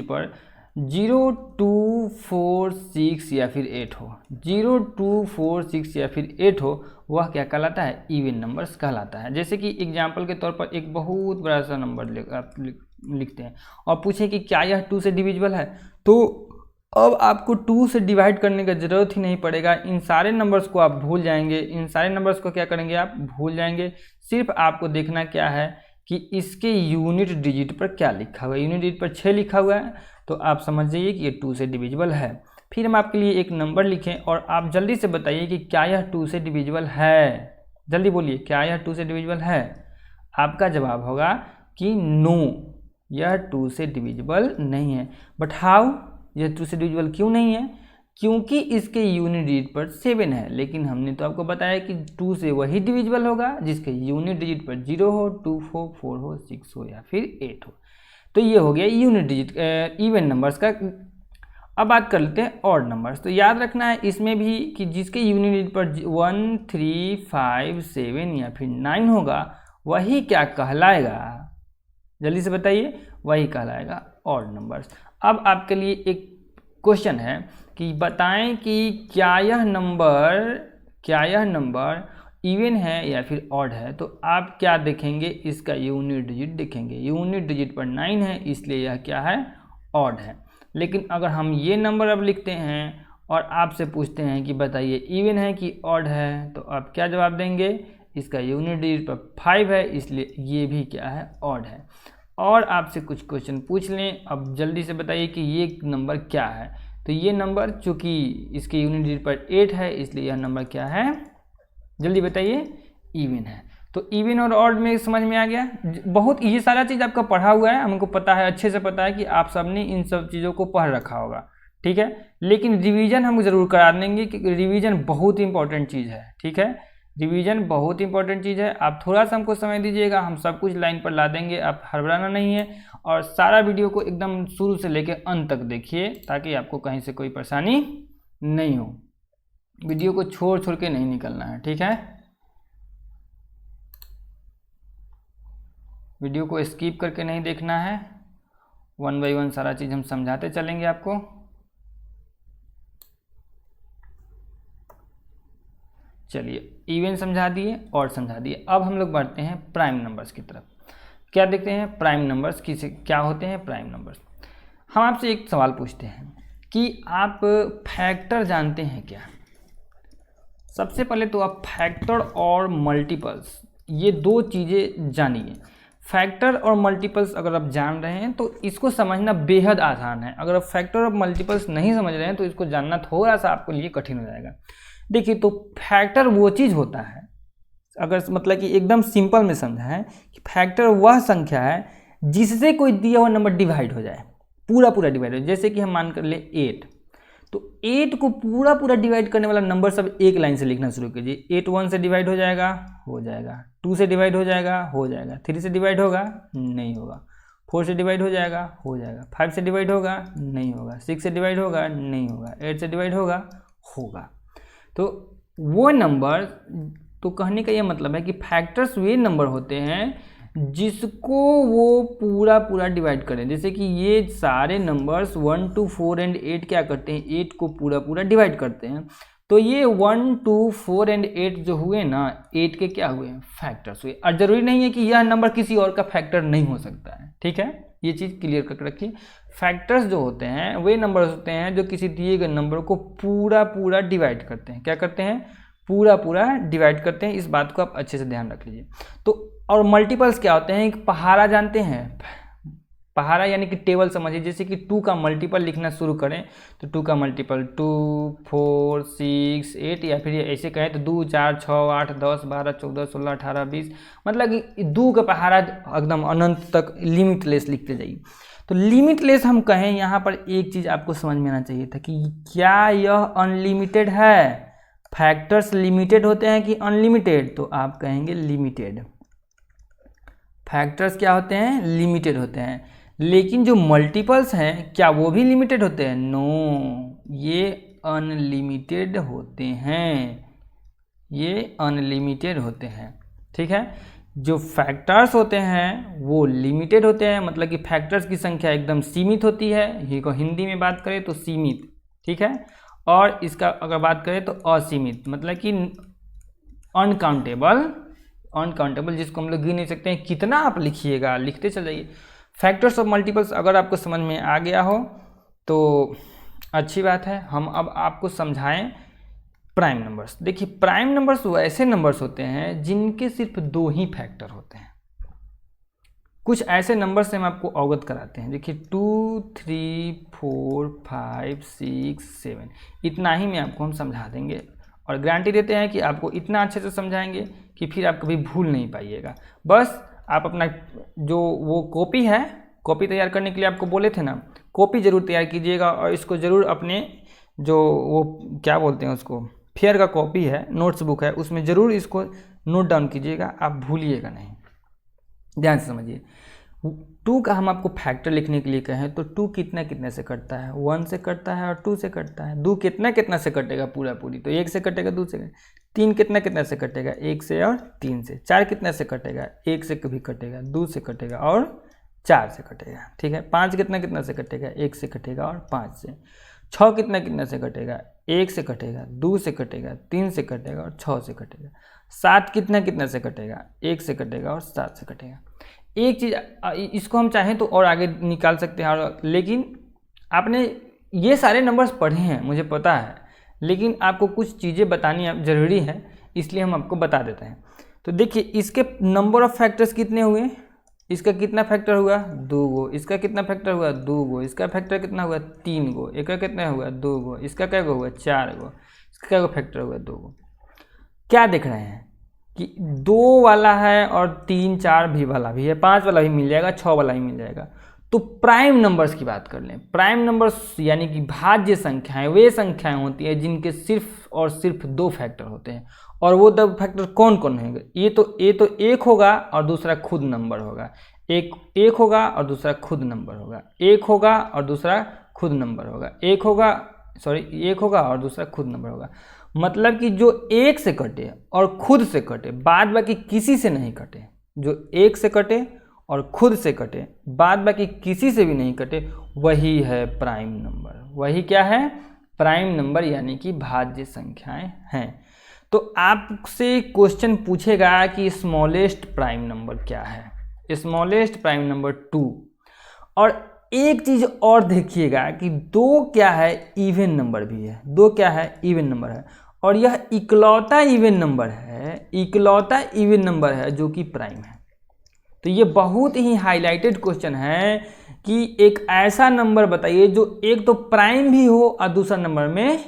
पर 0, 2, 4, 6 या फिर 8 हो, 0, 2, 4, 6 या फिर 8 हो, वह क्या कहलाता है? इवन नंबर्स कहलाता है। जैसे कि एग्जाम्पल के तौर पर एक बहुत बड़ा सा नंबर आप लिखते हैं और पूछें कि क्या यह 2 से डिविजिबल है, तो अब आपको 2 से डिवाइड करने का ज़रूरत ही नहीं पड़ेगा। इन सारे नंबर्स को आप भूल जाएंगे, इन सारे नंबर्स को क्या करेंगे? आप भूल जाएंगे। सिर्फ आपको देखना क्या है कि इसके यूनिट डिजिट पर क्या लिखा हुआ है। यूनिट डिजिट पर 6 लिखा हुआ है तो आप समझ जाइए कि ये 2 से डिविजिबल है। फिर हम आपके लिए एक नंबर लिखें और आप जल्दी से बताइए कि क्या यह 2 से डिविजिबल है। जल्दी बोलिए, क्या यह 2 से डिविजिबल है? आपका जवाब होगा कि नो, यह 2 से डिविजिबल नहीं है। बट हाउ, यह 2 से डिविजिबल क्यों नहीं है? क्योंकि इसके यूनिट डिजिट पर 7 है। लेकिन हमने तो आपको बताया कि 2 से वही डिविजिबल होगा जिसके यूनिट डिजिट पर 0 हो, 2 हो, 4 हो, 6 हो या फिर 8 हो। तो ये हो गया यूनिट डिजिट इवन नंबर्स का। अब बात कर लेते हैं ऑड नंबर्स। तो याद रखना है इसमें भी कि जिसके यूनिट डिजिट पर 1, 3, 5, 7 या फिर 9 होगा वही क्या कहलाएगा? जल्दी से बताइए, वही कहलाएगा ऑड नंबर्स। अब आपके लिए एक क्वेश्चन है कि बताएं कि क्या यह नंबर इवन है या फिर ऑड है। तो आप क्या देखेंगे? इसका यूनिट डिजिट देखेंगे। यूनिट डिजिट पर 9 है इसलिए यह क्या है? ऑड है। लेकिन अगर हम ये नंबर अब लिखते हैं और आपसे पूछते हैं कि बताइए इवन है कि ऑड है, तो आप क्या जवाब देंगे? इसका यूनिट डिजिट पर 5 है इसलिए ये भी क्या है? ऑड है। और आपसे कुछ क्वेश्चन पूछ लें, अब जल्दी से बताइए कि ये नंबर क्या है। तो ये नंबर चूँकि इसके यूनिट डिजिट पर 8 है इसलिए यह नंबर क्या है? जल्दी बताइए, इवन है। तो इवन और ऑड में समझ में आ गया। बहुत ये सारा चीज़ आपका पढ़ा हुआ है, हमको पता है, अच्छे से पता है कि आप सबने इन सब चीज़ों को पढ़ रखा होगा, ठीक है। लेकिन रिवीजन हम ज़रूर करा देंगे कि रिवीजन बहुत इंपॉर्टेंट चीज़ है, ठीक है। रिवीजन बहुत इंपॉर्टेंट चीज़ है। आप थोड़ा सा हमको समय दीजिएगा, हम सब कुछ लाइन पर ला देंगे, आप हड़बड़ाना नहीं है। और सारा वीडियो को एकदम शुरू से लेकर अंत तक देखिए ताकि आपको कहीं से कोई परेशानी नहीं हो। वीडियो को छोड़ के नहीं निकलना है, ठीक है। वीडियो को स्किप करके नहीं देखना है, 1 बाय 1 सारा चीज़ हम समझाते चलेंगे आपको। चलिए, इवन समझा दिए और समझा दिए। अब हम लोग बढ़ते हैं प्राइम नंबर्स की तरफ। क्या देखते हैं प्राइम नंबर्स किसे क्या होते हैं? प्राइम नंबर्स, हम आपसे एक सवाल पूछते हैं कि आप फैक्टर जानते हैं क्या? सबसे पहले तो आप फैक्टर और मल्टीपल्स, ये 2 चीज़ें जानिए। फैक्टर और मल्टीपल्स अगर आप जान रहे हैं तो इसको समझना बेहद आसान है। अगर आप फैक्टर और मल्टीपल्स नहीं समझ रहे हैं तो इसको जानना थोड़ा सा आपके लिए कठिन हो जाएगा। देखिए, तो फैक्टर वो चीज़ होता है, अगर मतलब कि एकदम सिंपल में समझा है कि फैक्टर वह संख्या है जिससे कोई दिया हुआ नंबर डिवाइड हो जाए, पूरा डिवाइड हो जाए। जैसे कि हम मान कर ले 8, तो 8 को पूरा डिवाइड करने वाला नंबर सब एक लाइन से लिखना शुरू कीजिए। 8 1 से डिवाइड हो जाएगा, 2 से डिवाइड हो जाएगा, 3 से डिवाइड होगा, नहीं होगा। 4 से डिवाइड हो जाएगा, 5 से डिवाइड होगा, नहीं होगा। 6 से डिवाइड होगा, नहीं होगा। 8 से डिवाइड होगा। तो वो नंबर, तो कहने का ये मतलब है कि फैक्टर्स वे नंबर होते हैं जिसको वो पूरा डिवाइड करें। जैसे कि ये सारे नंबर्स 1 2 4 एंड 8 क्या करते हैं? 8 को पूरा डिवाइड करते हैं। तो ये 1 2 4 एंड 8 जो हुए ना, 8 के क्या हुए? फैक्टर्स हुए। और ज़रूरी नहीं है कि यह नंबर किसी और का फैक्टर नहीं हो सकता है, ठीक है। ये चीज़ क्लियर करके रखिए। फैक्टर्स जो होते हैं वे नंबर्स होते हैं जो किसी दिए गए नंबर को पूरा डिवाइड करते हैं। क्या करते हैं? पूरा डिवाइड करते हैं। इस बात को आप अच्छे से ध्यान रख लीजिए। तो और मल्टीपल्स क्या होते हैं, एक पहाड़ा जानते हैं, पहाड़ा यानी कि टेबल समझिए। जैसे कि 2 का मल्टीपल लिखना शुरू करें तो 2 का मल्टीपल 2, 4, 6, 8, या फिर ऐसे कहें तो 2, 4, 6, 8, 10, 12, 14, 16, 18, 20, मतलब कि 2 का पहाड़ा एकदम अनंत तक लिमिटलेस लिखते जाइए। तो लिमिटलेस हम कहें, यहाँ पर एक चीज़ आपको समझ में आना चाहिए था कि क्या यह अनलिमिटेड है। फैक्टर्स लिमिटेड होते हैं कि अनलिमिटेड, तो आप कहेंगे लिमिटेड। फैक्टर्स क्या होते हैं, लिमिटेड होते हैं। लेकिन जो मल्टीपल्स हैं क्या वो भी लिमिटेड होते हैं, नो, ये अनलिमिटेड होते हैं, ये अनलिमिटेड होते हैं। ठीक है, जो फैक्टर्स होते हैं वो लिमिटेड होते हैं, मतलब कि फैक्टर्स की संख्या एकदम सीमित होती है। ये को हिंदी में बात करें तो सीमित, ठीक है। और इसका अगर बात करें तो असीमित, मतलब कि अनकाउंटेबल, अनकाउंटेबल जिसको हम लोग गिन नहीं सकते हैं। कितना आप लिखिएगा, लिखते चल जाइए। फैक्टर्स ऑफ मल्टीपल्स अगर आपको समझ में आ गया हो तो अच्छी बात है। हम अब आपको समझाएं प्राइम नंबर्स। देखिए, प्राइम नंबर्स वो ऐसे नंबर्स होते हैं जिनके सिर्फ 2 ही फैक्टर होते हैं। कुछ ऐसे नंबर से हम आपको अवगत कराते हैं। देखिए 2, 3, 4, 5, 6, 7, इतना ही में आपको हम समझा देंगे और गारंटी देते हैं कि आपको इतना अच्छे से समझाएंगे कि फिर आप कभी भूल नहीं पाइएगा। बस आप अपना जो वो कॉपी है, कॉपी तैयार करने के लिए आपको बोले थे ना, कॉपी ज़रूर तैयार कीजिएगा और इसको ज़रूर अपने जो वो क्या बोलते हैं उसको, फेयर का कॉपी है, नोट्स बुक है, उसमें ज़रूर इसको नोट डाउन कीजिएगा, आप भूलिएगा नहीं। ध्यान से समझिए। 2 का हम आपको फैक्टर लिखने के लिए कहें तो 2 कितने से कटता है, 1 से कटता है और 2 से कटता है। 2 कितना से कटेगा पूरी, तो 1 से कटेगा, 2 से कटेगा। 3 कितना से कटेगा, 1 से और 3 से। 4 कितने से कटेगा, 1 से कभी कटेगा, 2 से कटेगा और 4 से कटेगा, ठीक है। 5 कितना से कटेगा, 1 से कटेगा और 5 से। 6 कितना से कटेगा, 1 से कटेगा, 2 से कटेगा, 3 से कटेगा और 6 से कटेगा। 7 कितना से कटेगा, 1 से कटेगा और 7 से कटेगा। एक चीज़, इसको हम चाहें तो और आगे निकाल सकते हैं, और लेकिन आपने ये सारे नंबर्स पढ़े हैं मुझे पता है, लेकिन आपको कुछ चीज़ें बतानी ज़रूरी है, इसलिए हम आपको बता देते हैं। तो देखिए, इसके नंबर ऑफ फैक्टर्स कितने हुए, इसका कितना फैक्टर हुआ, 2 गो। इसका कितना फैक्टर हुआ, 2 गो। इसका फैक्टर कितना हुआ, 3 गो। इसका कितना हुआ, 2 गो। इसका क्या हुआ, 4 गो। इसका क्या फैक्टर हुआ, 2 गो। क्या देख रहे हैं कि 2 वाला है और 3, 4 भी वाला भी है, 5 वाला भी मिल जाएगा, 6 वाला भी मिल जाएगा। तो प्राइम नंबर्स की बात कर लें। प्राइम नंबर्स यानी कि भाज्य संख्याएं, वे संख्याएं होती हैं जिनके सिर्फ और सिर्फ 2 फैक्टर होते हैं। और वो 2 फैक्टर कौन कौन होंगे, ये तो एक होगा और दूसरा खुद नंबर होगा। एक होगा और दूसरा खुद नंबर होगा। एक होगा और दूसरा खुद नंबर होगा। एक होगा और दूसरा खुद नंबर होगा। मतलब कि जो 1 से कटे और खुद से कटे, बाद बाकी किसी से नहीं कटे, जो 1 से कटे और खुद से कटे, बाद बाकी किसी से भी नहीं कटे, वही है प्राइम नंबर। वही क्या है, प्राइम नंबर, यानी कि भाज्य संख्याएं हैं। तो आपसे क्वेश्चन पूछेगा कि स्मॉलेस्ट प्राइम नंबर क्या है। Smallest prime number 2। और एक चीज और देखिएगा कि 2 क्या है, इवन नंबर भी है। 2 क्या है, इवन नंबर है, और यह इकलौता इवन नंबर है, इकलौता इवन नंबर है जो कि प्राइम है। तो ये बहुत ही हाईलाइटेड क्वेश्चन है कि एक ऐसा नंबर बताइए जो एक तो प्राइम भी हो और दूसरा नंबर में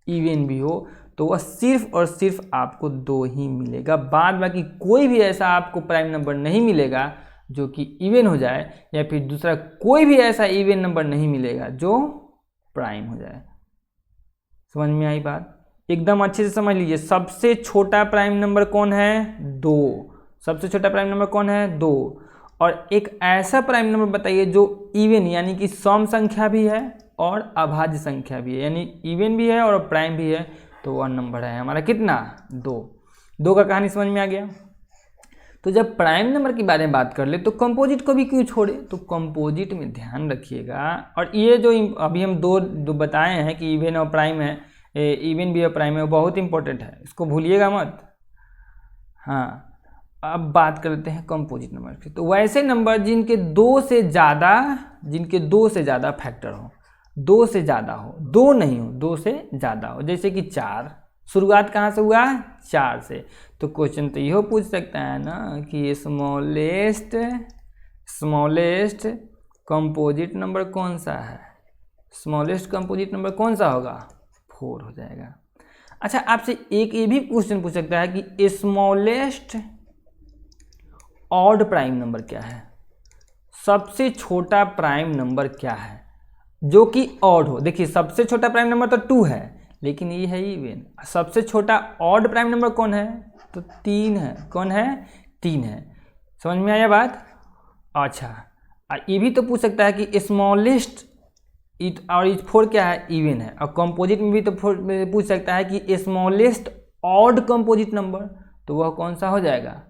इवन भी हो, तो वह सिर्फ और सिर्फ आपको 2 ही मिलेगा। बाद बाकी कोई भी ऐसा आपको प्राइम नंबर नहीं मिलेगा जो कि इवन हो जाए, या फिर दूसरा कोई भी ऐसा इवन नंबर नहीं मिलेगा जो प्राइम हो जाए। समझ में आई बात? एकदम अच्छे से समझ लीजिए। सबसे छोटा प्राइम नंबर कौन है, 2। सबसे छोटा प्राइम नंबर कौन है, 2। और एक ऐसा प्राइम नंबर बताइए जो इवन यानी कि सम संख्या भी है और अभाज्य संख्या भी है, यानी इवन भी है और प्राइम भी है। तो वह नंबर है हमारा कितना, 2। 2 का कहानी समझ में आ गया। तो जब प्राइम नंबर के बारे में बात कर ले तो कंपोजिट को भी क्यों छोड़े, तो कंपोजिट में ध्यान रखिएगा। और ये जो अभी हम दो बताए हैं कि इवन और प्राइम है, इवन भी और प्राइम है, वो बहुत इंपॉर्टेंट है, इसको भूलिएगा मत। हाँ, अब बात कर लेते हैं कंपोजिट नंबर की। तो वैसे नंबर जिनके 2 से ज़्यादा फैक्टर हो, 2 से ज़्यादा हो, 2 नहीं हो, 2 से ज़्यादा हो, जैसे कि 4, शुरुआत कहाँ से हुआ? 4 से। तो क्वेश्चन तो यहो पूछ सकता है ना कि स्मॉलेस्ट कंपोजिट नंबर कौन सा है? स्मॉलेस्ट कंपोजिट नंबर कौन सा होगा? 4 हो जाएगा। अच्छा, आपसे एक ये भी क्वेश्चन पूछ सकता है कि स्मॉलेस्ट ऑड प्राइम नंबर क्या है? सबसे छोटा प्राइम नंबर क्या है जो कि ऑड हो? देखिए, सबसे छोटा प्राइम नंबर तो 2 है, लेकिन ये है इवन। सबसे छोटा ऑड प्राइम नंबर कौन है? तो 3 है। कौन है? 3 है। समझ में आया बात? अच्छा, ये भी तो पूछ सकता है कि स्मॉलेस्ट और 4 क्या है? इवन है। और कंपोजिट में भी तो पूछ सकता है कि स्मॉलेस्ट ऑड कंपोजिट नंबर, तो वह कौन सा हो जाएगा?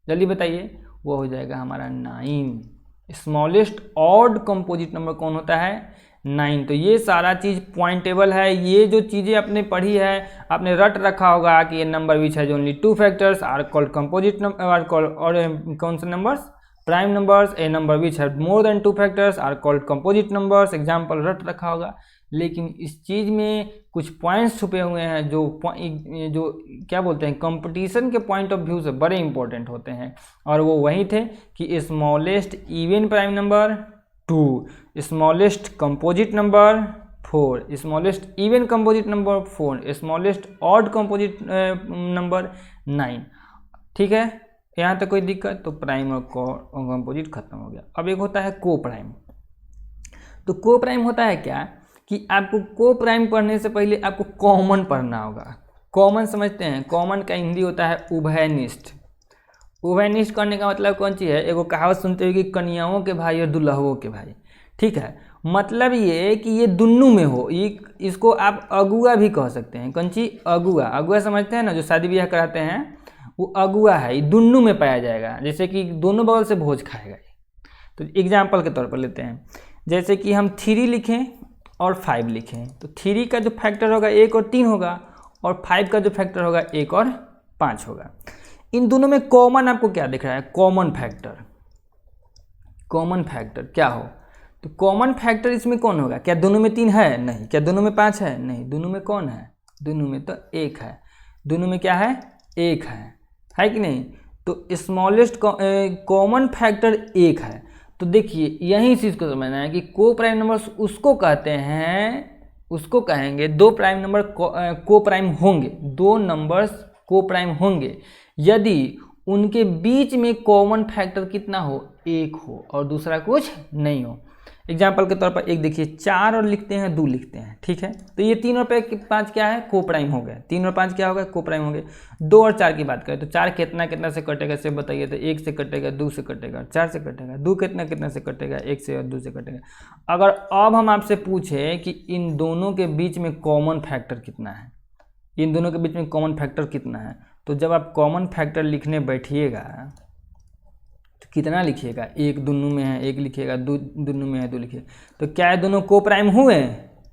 जल्दी बताइए। वो हो जाएगा हमारा 9। स्मॉलेस्ट ऑड कंपोजिट नंबर कौन होता है? 9। तो ये सारा चीज़ पॉइंटेबल है। ये जो चीज़ें आपने पढ़ी है, आपने रट रखा होगा कि ये नंबर विच है only 2 factors are called composite number, are called, और कौन से numbers? Prime numbers. A number which है more than 2 factors are called composite numbers. Example रट रखा होगा। लेकिन इस चीज़ में कुछ पॉइंट्स छुपे हुए हैं जो क्या बोलते हैं, कंपटीशन के पॉइंट ऑफ व्यू से बड़े इंपॉर्टेंट होते हैं। और वो वही थे कि smallest even prime number 2, smallest composite number 4, smallest even composite number 4, smallest odd composite number 9। ठीक है, यहाँ तक कोई दिक्कत? तो प्राइम और कंपोजिट खत्म हो गया। अब एक होता है को प्राइम। तो को प्राइम होता है क्या कि आपको को प्राइम पढ़ने से पहले आपको कॉमन पढ़ना होगा। कॉमन समझते हैं? कॉमन का हिंदी होता है उभयनिष्ठ। उभयनिष्ठ करने का मतलब कौन चीज़ है? एगो कहावत सुनते हो कि कन्याओं के भाई और दुल्हवों के भाई। ठीक है, मतलब ये कि ये दुन्नू में हो। इसको आप अगुआ भी कह सकते हैं। कौन चीज? अगुआ। अगुआ समझते हैं ना, जो शादी ब्याह कराते हैं, वो अगुआ है। ये दुन्नू में पाया जाएगा, जैसे कि दोनों बगल से भोज खाएगा। तो एग्जाम्पल के तौर पर लेते हैं, जैसे कि हम 3 लिखें और 5 लिखें, तो 3 का जो फैक्टर होगा 1 और 3 होगा, और 5 का जो फैक्टर होगा 1 और 5 होगा। इन दोनों में कॉमन आपको क्या दिख रहा है? Common factor. कॉमन फैक्टर क्या हो? तो कॉमन फैक्टर इसमें कौन होगा? क्या दोनों में 3 है? नहीं। क्या दोनों में 5 है? नहीं। दोनों में कौन है? दोनों में तो 1 है। दोनों में क्या है? 1 है कि नहीं? तो स्मॉलेस्ट कॉमन फैक्टर 1 है। तो देखिए, यही चीज़ को समझना है कि को प्राइम नंबर्स उसको कहते हैं, उसको कहेंगे 2 प्राइम नंबर को प्राइम होंगे। 2 नंबर्स को प्राइम होंगे यदि उनके बीच में कॉमन फैक्टर कितना हो? 1 हो और दूसरा कुछ नहीं हो। एग्जाम्पल के तौर पर एक देखिए, 4 और लिखते हैं, 2 लिखते हैं। ठीक है, तो ये 3 और 5 क्या है? को प्राइम हो गए। 3 और 5 क्या होगा? को प्राइम हो गए। 2 और 4 की बात करें तो 4 कितना से कटेगा से बताइए? तो 1 से कटेगा, 2 से कटेगा, 4 से कटेगा। 2 कितना से कटेगा? 1 से और 2 से कटेगा। अगर अब हम आपसे पूछें कि इन दोनों के बीच में कॉमन फैक्टर कितना है, इन दोनों के बीच में कॉमन फैक्टर कितना है, तो जब आप कॉमन फैक्टर लिखने बैठिएगा तो कितना लिखिएगा? 1 दोनों में है 1 लिखिएगा, 2 दोनों में है 2 लिखिएगा। तो क्या है, दोनों को प्राइम हुए?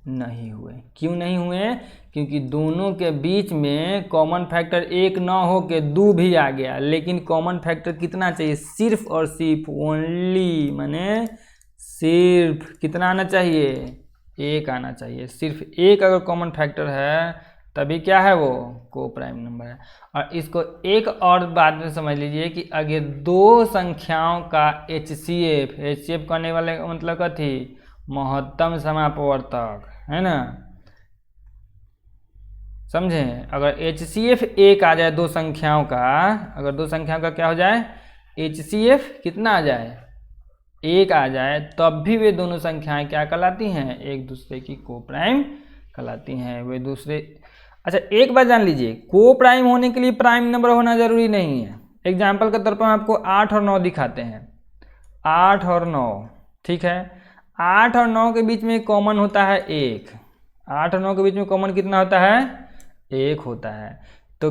नहीं हुए। क्यों नहीं हुए? क्योंकि दोनों के बीच में कॉमन फैक्टर 1 ना हो के 2 भी आ गया। लेकिन कॉमन फैक्टर कितना चाहिए? सिर्फ और सिर्फ ओनली, माने सिर्फ कितना आना चाहिए? 1 आना चाहिए। सिर्फ 1 अगर कॉमन फैक्टर है तभी क्या है? वो को प्राइम नंबर है। और इसको एक और बात में समझ लीजिए कि अगर 2 संख्याओं का HCF करने वाले का मतलब क्या थी? महत्तम समापवर्तक, है ना? समझे? अगर HCF 1 आ जाए 2 संख्याओं का, अगर 2 संख्याओं का क्या हो जाए? HCF कितना आ जाए? 1 आ जाए, तब भी वे दोनों संख्याएं क्या कहलाती हैं? एक दूसरे की को प्राइम कहलाती हैं। वे दूसरे। अच्छा, एक बात जान लीजिए, को प्राइम होने के लिए प्राइम नंबर होना जरूरी नहीं है। एग्जाम्पल के तौर पर आपको 8 और 9 दिखाते हैं। 8 और 9, ठीक है। 8 और 9 के बीच में कॉमन होता है 1। 8 और 9 के बीच में कॉमन कितना होता है? 1 होता है। तो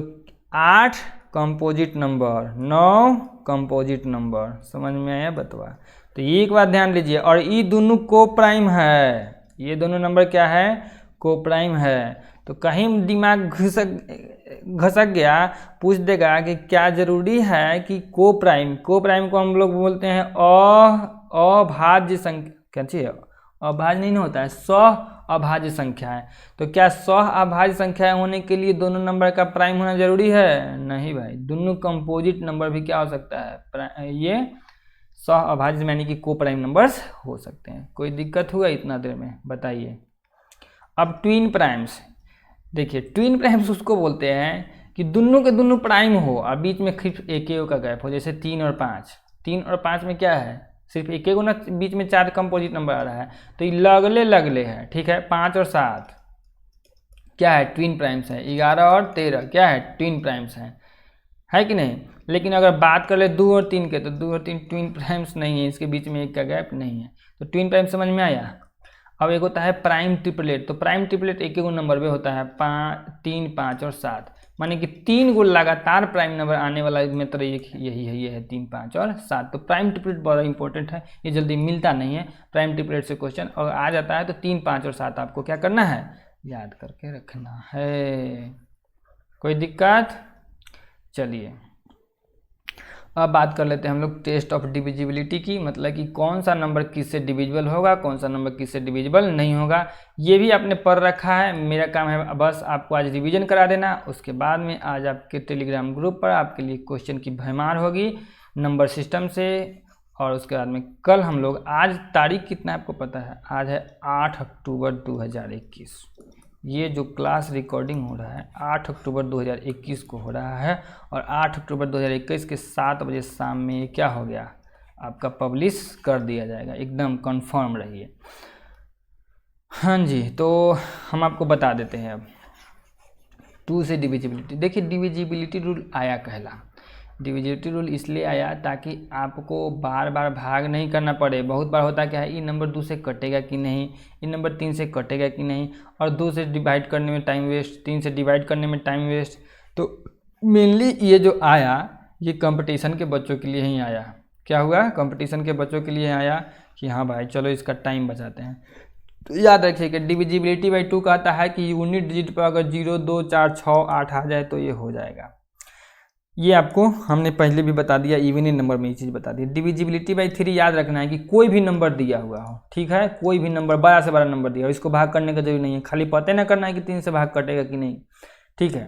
8 कंपोजिट नंबर, 9 कंपोजिट नंबर। समझ में आया बतवा? तो एक बात ध्यान लीजिए, और ये दोनों को प्राइम है। ये दोनों नंबर क्या है? को प्राइम है। तो कहीं दिमाग घसक गया, पूछ देगा कि क्या जरूरी है कि को प्राइम को हम लोग बोलते हैं अभाज्य संख्या, क्या चाहिए? अभाज्य नहीं होता है, सौ अभाज्य संख्या है। तो क्या सौ अभाज्य संख्या होने के लिए दोनों नंबर का प्राइम होना जरूरी है? नहीं भाई, दोनों कंपोजिट नंबर भी क्या हो सकता है, ये सौ अभाज्य यानी कि को प्राइम नंबर्स हो सकते हैं। कोई दिक्कत हुआ इतना देर में? बताइए। अब ट्विन प्राइम्स, देखिए ट्विन प्राइम्स उसको बोलते हैं कि दोनों के दोनों प्राइम हो और बीच में सिर्फ एक का गैप हो, जैसे 3 और 5। 3 और 5 में क्या है, सिर्फ एक ना, बीच में 4 कंपोजिट नंबर आ रहा है, तो ये लगले है, ठीक है। 5 और 7 क्या है, ट्विन प्राइम्स है। 11 और 13 क्या है, ट्विन प्राइम्स है कि नहीं? लेकिन अगर बात कर ले 2 और 3 के, तो 2 और 3 ट्विन प्राइम्स नहीं है, इसके बीच में एक का गैप नहीं है। तो ट्विन प्राइम समझ में आया। अब एक होता है प्राइम ट्रिपलेट, तो प्राइम ट्रिपलेट एक नंबर पे होता है, 3, 5 और 7, माने कि 3 गो लगातार प्राइम नंबर आने वाला मित्र यही है, ये है 3, 5 और 7। तो प्राइम ट्रिपलेट बड़ा इंपॉर्टेंट है, ये जल्दी मिलता नहीं है। प्राइम ट्रिपलेट से क्वेश्चन और आ जाता है, तो 3, 5 और 7 आपको क्या करना है, याद करके रखना है। कोई दिक्कत? चलिए अब बात कर लेते हैं हम लोग टेस्ट ऑफ डिविजिबिलिटी की, मतलब कि कौन सा नंबर किससे डिविजिबल होगा, कौन सा नंबर किससे डिविजिबल नहीं होगा। ये भी आपने पढ़ रखा है, मेरा काम है बस आपको आज रिवीजन करा देना। उसके बाद में आज आपके टेलीग्राम ग्रुप पर आपके लिए क्वेश्चन की भरमार होगी नंबर सिस्टम से। और उसके बाद में कल हम लोग, आज तारीख कितना है आपको पता है, आज है 8 अक्टूबर 2021। ये जो क्लास रिकॉर्डिंग हो रहा है 8 अक्टूबर 2021 को हो रहा है, और 8 अक्टूबर 2021 के 7 बजे शाम में ये क्या हो गया, आपका पब्लिश कर दिया जाएगा, एकदम कंफर्म रहिए। हाँ जी, तो हम आपको बता देते हैं अब 2 से डिविजिबिलिटी। देखिए डिविजिबिलिटी रूल आया कहला, डिविजिबिलिटी रूल इसलिए आया ताकि आपको बार बार भाग नहीं करना पड़े। बहुत बार होता क्या है, ये नंबर 2 से कटेगा कि नहीं, ये नंबर 3 से कटेगा कि नहीं, और 2 से डिवाइड करने में टाइम वेस्ट, 3 से डिवाइड करने में टाइम वेस्ट। तो मेनली ये जो आया ये कंपटीशन के बच्चों के लिए ही आया। क्या हुआ, कंपटीशन के बच्चों के लिए आया कि हाँ भाई चलो इसका टाइम बचाते हैं। तो याद रखिए कि डिविजिबिलिटी बाई 2 कहता है कि यूनिट डिजिट पर अगर 0, 2, 4, 6, 8 आ जाए तो ये हो जाएगा। ये आपको हमने पहले भी बता दिया, इवन नंबर में ये चीज़ बता दी। डिविजिबिलिटी बाई 3 याद रखना है कि कोई भी नंबर दिया हुआ हो, ठीक है, कोई भी नंबर बड़ा से बड़ा नंबर दिया हो, इसको भाग करने का जरूरी नहीं है, खाली पता ना करना है कि 3 से भाग कटेगा कि नहीं, ठीक है।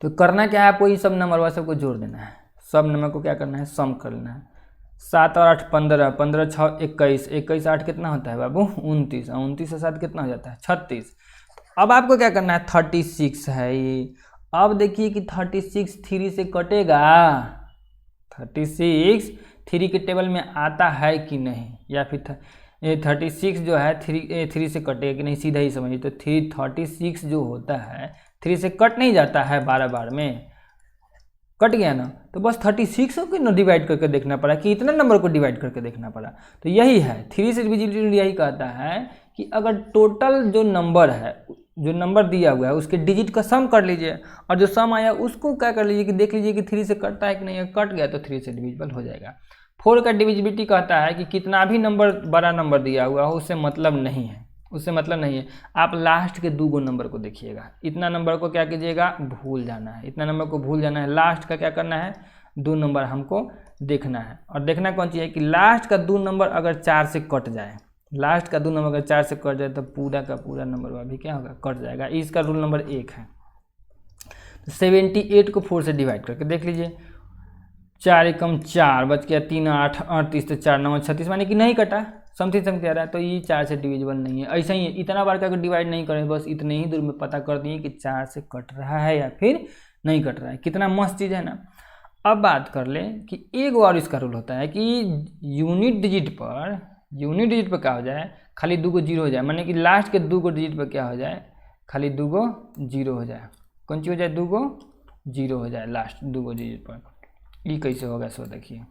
तो करना क्या है, आपको ये सब नंबर सबको जोड़ देना है, सब नंबर को क्या करना है, सम कर लेना है। 7 और 8 15, 15 6 21, 21 8 कितना होता है बाबू, 29, 29 से 7 कितना हो जाता है, 36। अब आपको क्या करना है, 36 है ये। अब देखिए कि 36 3 से कटेगा, 36 3 के टेबल में आता है कि नहीं, या फिर 36 जो है 3 से कटेगा कि नहीं, सीधा ही समझिए। तो 36 जो होता है 3 से कट नहीं जाता है, 12 बार में कट गया ना, तो बस 36 को ना डिवाइड करके देखना पड़ा कि इतना नंबर को डिवाइड करके देखना पड़ा। तो यही है 3 से डिविजिबिलिटी, यही कहता है कि अगर टोटल जो नंबर है, जो नंबर दिया हुआ है उसके डिजिट का सम कर लीजिए, और जो सम आया उसको क्या कर लीजिए कि देख लीजिए कि 3 से कटता है कि नहीं, कट गया तो 3 से डिविजिबल हो जाएगा। 4 का डिविजिबिलिटी कहता है कि कितना भी नंबर बड़ा नंबर दिया हुआ हो उससे मतलब नहीं है, उससे मतलब नहीं है। आप लास्ट के 2 नंबर को देखिएगा, इतना नंबर को क्या कीजिएगा, भूल जाना है, इतना नंबर को भूल जाना है। लास्ट का क्या करना है, 2 नंबर हमको देखना है, और देखना कौन सी है कि लास्ट का 2 नंबर अगर 4 से कट जाए, लास्ट का 2 नंबर अगर 4 से कट जाए तो पूरा का पूरा नंबर अभी क्या होगा, कट जाएगा। इसका रूल नंबर 1 है। 78 को 4 से डिवाइड करके देख लीजिए, 4 एकम 4 बच गया, 3 8 38, तो 4 9 36, माने कि नहीं कटा, समथिंग समथिंग आ रहा है, तो ये 4 से डिविजिबल नहीं है। ऐसा ही है, इतना बार का डिवाइड नहीं करें, बस इतने ही दूर में पता कर दिए कि 4 से कट रहा है या फिर नहीं कट रहा है। कितना मस्त चीज़ है ना। अब बात कर लें कि एक और इसका रूल होता है कि यूनिट डिजिट पर क्या हो जाए, खाली 2 जीरो हो जाए, माने कि लास्ट के 2 डिजिट पर क्या हो जाए, खाली 2 जीरो हो जाए। कौन सी हो जाए, 2 जीरो हो जाए लास्ट 2 डिजिट पर। ये कैसे होगा सो देखिए,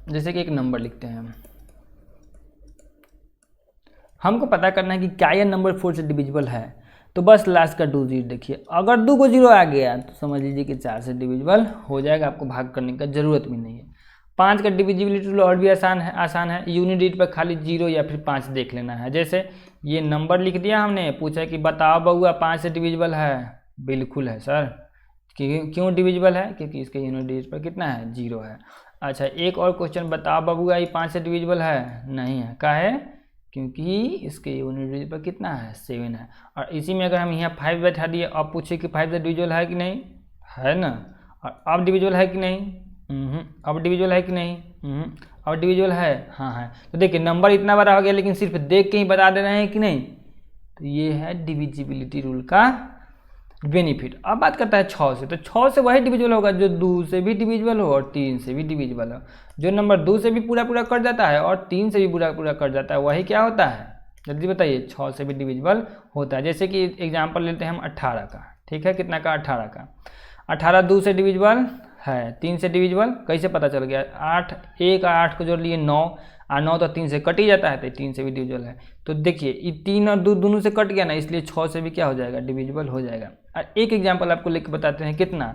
जैसे कि एक नंबर लिखते हैं, हमको पता करना है कि क्या यह नंबर 4 से डिविजिबल है, तो बस लास्ट का 2 डिजिट देखिए, अगर 2 जीरो आ गया तो समझ लीजिए कि 4 से डिविजिबल हो जाएगा, आपको भाग करने का जरूरत भी नहीं है। 5 का डिविजिबिलिटी रूल और भी आसान है। यूनिट डिजिट पर खाली 0 या फिर 5 देख लेना है। जैसे ये नंबर लिख दिया हमने, पूछा कि बताओ बउआ 5 से डिविजिबल है, बिल्कुल है सर। क्यों डिविजिबल है, क्योंकि इसके यूनिट डिजिट पर कितना है, 0 है। अच्छा, एक और क्वेश्चन बताओ बबुआ, ये 5 से डिविजिबल है? नहीं है। का है? क्योंकि इसके यूनिट डिजिट पर कितना है? 7 है। और इसी में अगर हम यहाँ 5 बैठा दिए, अब पूछे कि 5 से डिविजिबल है कि नहीं? है ना। और अब डिविजिबल है कि नहीं? अब डिविजिबल है कि नहीं? अब डिविजिबल है? हाँ है। तो देखिए नंबर इतना बड़ा हो गया, लेकिन सिर्फ देख के ही बता दे रहे हैं कि नहीं। तो ये है डिविजिबिलिटी रूल का बेनिफिट। अब बात करता है 6 से, तो 6 से वही डिविजिबल होगा जो 2 से भी डिविजिबल हो और 3 से भी डिविजिबल हो। जो नंबर 2 से भी पूरा पूरा कट जाता है और 3 से भी पूरा पूरा कट जाता है, वही क्या होता है? जल्दी बताइए। 6 से भी डिविजिबल होता है। जैसे कि एग्जाम्पल लेते हैं हम 18 का। ठीक है, कितना का? 18 का। 18 2 से डिविजिबल है, 3 से डिविजिबल कैसे पता चल गया? 8, 1 और 8 को जोड़ लिए 9, और 9 तो 3 से कट ही जाता है, तो 3 से भी डिविजिबल है। तो देखिए ये 3 और 2 दोनों से कट गया ना, इसलिए 6 से भी क्या हो जाएगा? डिविजिबल हो जाएगा। और एक एग्जाम्पल आपको लेकर बताते हैं, कितना?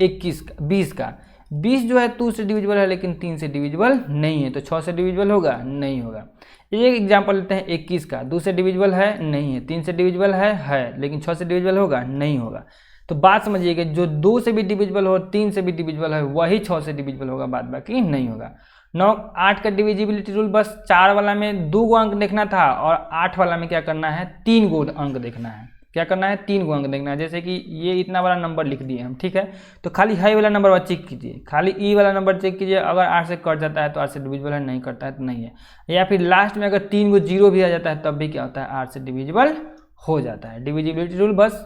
21 का, 20 का। 20 जो है 2 से डिविजिबल है, लेकिन 3 से डिविजिबल नहीं है, तो 6 से डिविजिबल होगा? नहीं होगा। एक एग्जाम्पल लेते हैं 21 का। 2 से डिविजिबल है? नहीं है। 3 से डिविजिबल है, लेकिन 6 से डिविजिबल होगा? नहीं होगा। तो बात समझिएगा, जो 2 से भी डिविजिबल हो, 3 से भी डिविजिबल है, वही 6 से डिविजिबल होगा, बाद बाकी नहीं होगा। 9, 8 का डिविजिबिलिटी रूल, बस 4 वाला में 2 गो अंक देखना था और 8 वाला में क्या करना है? 3 गो अंक देखना है। क्या करना है? 3 गो अंक देखना है। जैसे कि ये इतना बड़ा नंबर लिख दिए हम, ठीक है, तो खाली हाई वाला नंबर चेक कीजिए, खाली ई वाला नंबर चेक कीजिए। अगर 8 से कट जाता है तो 8 से डिविजिबल है, नहीं करता है तो नहीं है। या फिर लास्ट में अगर 3 गो जीरो भी आ जाता है, तब भी क्या होता है? 8 से डिविजिबल हो जाता है। डिविजिबिलिटी रूल बस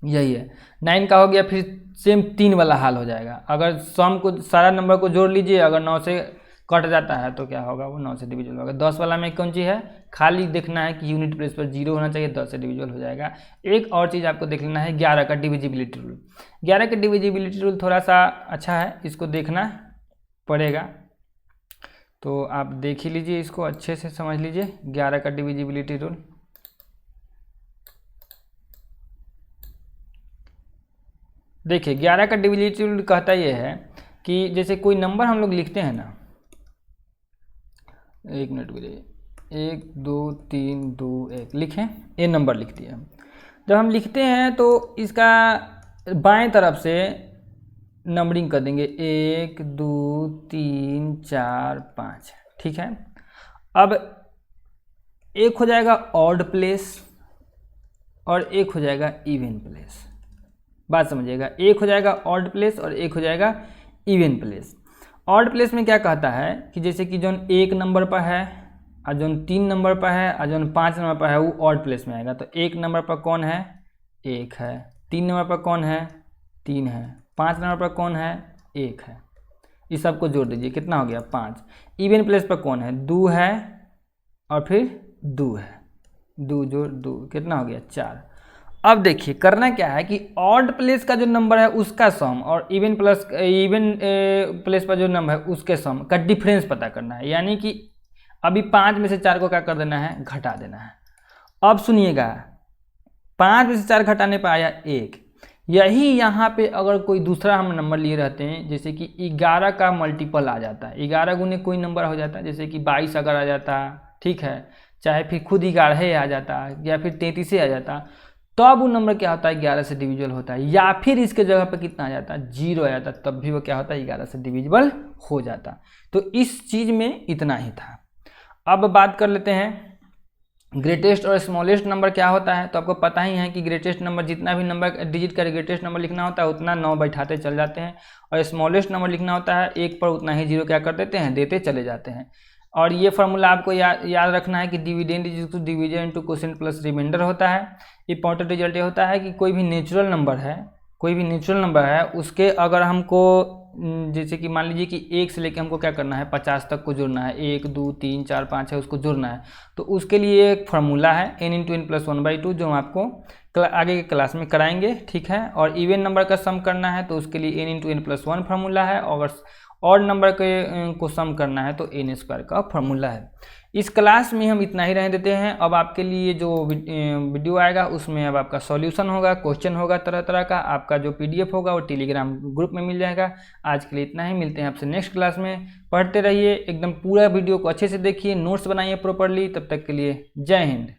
यही है। 9 का हो गया, फिर सेम 3 वाला हाल हो जाएगा। अगर सम को, सारा नंबर को जोड़ लीजिए, अगर 9 से कट जाता है तो क्या होगा? वो 9 से डिविजिबल होगा। 10 वाला में कौन चीज़ है? खाली देखना है कि यूनिट प्लेस पर 0 होना चाहिए, 10 से डिविजिबल हो जाएगा। एक और चीज़ आपको देख लेना है, 11 का डिविजिबिलिटी रूल। 11 का डिविजिबिलिटी रूल थोड़ा सा अच्छा है, इसको देखना पड़ेगा, तो आप देख ही लीजिए, इसको अच्छे से समझ लीजिए। 11 का डिविजिबिलिटी रूल देखिए, 11 का डिविजिबिलिटी रूल कहता यह है कि जैसे कोई नंबर हम लोग लिखते हैं ना, 1 मिनट के लिए, 1 2 3 2 1 लिखें, ये नंबर लिख दिया। जब हम लिखते हैं तो इसका बाएं तरफ से नंबरिंग कर देंगे, 1 2 3 4 5, ठीक है। अब एक हो जाएगा ऑड प्लेस और एक हो जाएगा इवन प्लेस। बात समझिएगा, एक हो जाएगा ऑड प्लेस और एक हो जाएगा इवन प्लेस। ऑड प्लेस में क्या कहता है कि जैसे कि जो 1 नंबर पर है और जो 3 नंबर पर है और जो 5 नंबर पर है, वो ऑड प्लेस में आएगा। तो 1 नंबर पर कौन है? 1 है। 3 नंबर पर कौन है? 3 है। 5 नंबर पर कौन है? 1 है। इस सबको जोड़ दीजिए, कितना हो गया? 5। इवन प्लेस पर कौन है? 2 है और फिर 2 है, 2 जोड़ 2 कितना हो गया? 4। अब देखिए करना क्या है कि ऑड प्लेस का जो नंबर है उसका सम और इवन प्लेस पर जो नंबर है उसके सम का डिफरेंस पता करना है। यानी कि अभी 5 में से 4 को क्या कर देना है? घटा देना है। अब सुनिएगा, 5 में से 4 घटाने पर आया 1। यही यहाँ पे अगर कोई दूसरा हम नंबर लिए रहते हैं, जैसे कि 11 का मल्टीपल आ जाता है, 11 गुने कोई नंबर हो जाता है, जैसे कि 22 अगर आ जाता, ठीक है, चाहे फिर खुद 11 आ जाता या फिर 33 आ जाता, तो अब वो नंबर क्या होता है? 11 से डिविजिबल होता है। या फिर इसके जगह पर कितना आ जाता है? 0 आ जाता, तब भी वो क्या होता है? 11 से डिविजिबल हो जाता। तो इस चीज़ में इतना ही था। अब बात कर लेते हैं ग्रेटेस्ट और स्मॉलेस्ट नंबर क्या होता है। तो आपको पता ही है कि ग्रेटेस्ट नंबर, जितना भी नंबर डिजिट का ग्रेटेस्ट नंबर लिखना होता है उतना 9 बैठाते चल जाते हैं, और स्मॉलेस्ट नंबर लिखना होता है 1 पर उतना ही 0 क्या कर देते हैं? देते चले जाते हैं। और ये फार्मूला आपको याद रखना है कि dividend is to division into quotient plus remainder होता है। इंपॉर्टेंट रिजल्ट ये होता है कि कोई भी नेचुरल नंबर है, उसके अगर हमको जैसे कि मान लीजिए कि 1 से लेकर हमको क्या करना है? 50 तक को जोड़ना है, 1 2 3 4 5 है, उसको जोड़ना है। तो उसके लिए एक फार्मूला है n × n + 1/2, जो हम आपको आगे के क्लास में कराएंगे, ठीक है। और इवन नंबर का सम करना है तो उसके लिए n × n + 1 फार्मूला है, और ऑड नंबर के को सम करना है तो n² का फार्मूला है। इस क्लास में हम इतना ही रहने देते हैं। अब आपके लिए जो वीडियो आएगा उसमें अब आपका सॉल्यूशन होगा, क्वेश्चन होगा तरह तरह का, आपका जो PDF होगा वो टेलीग्राम ग्रुप में मिल जाएगा। आज के लिए इतना ही, मिलते हैं आपसे नेक्स्ट क्लास में। पढ़ते रहिए, एकदम पूरा वीडियो को अच्छे से देखिए, नोट्स बनाइए प्रॉपरली। तब तक के लिए जय हिंद।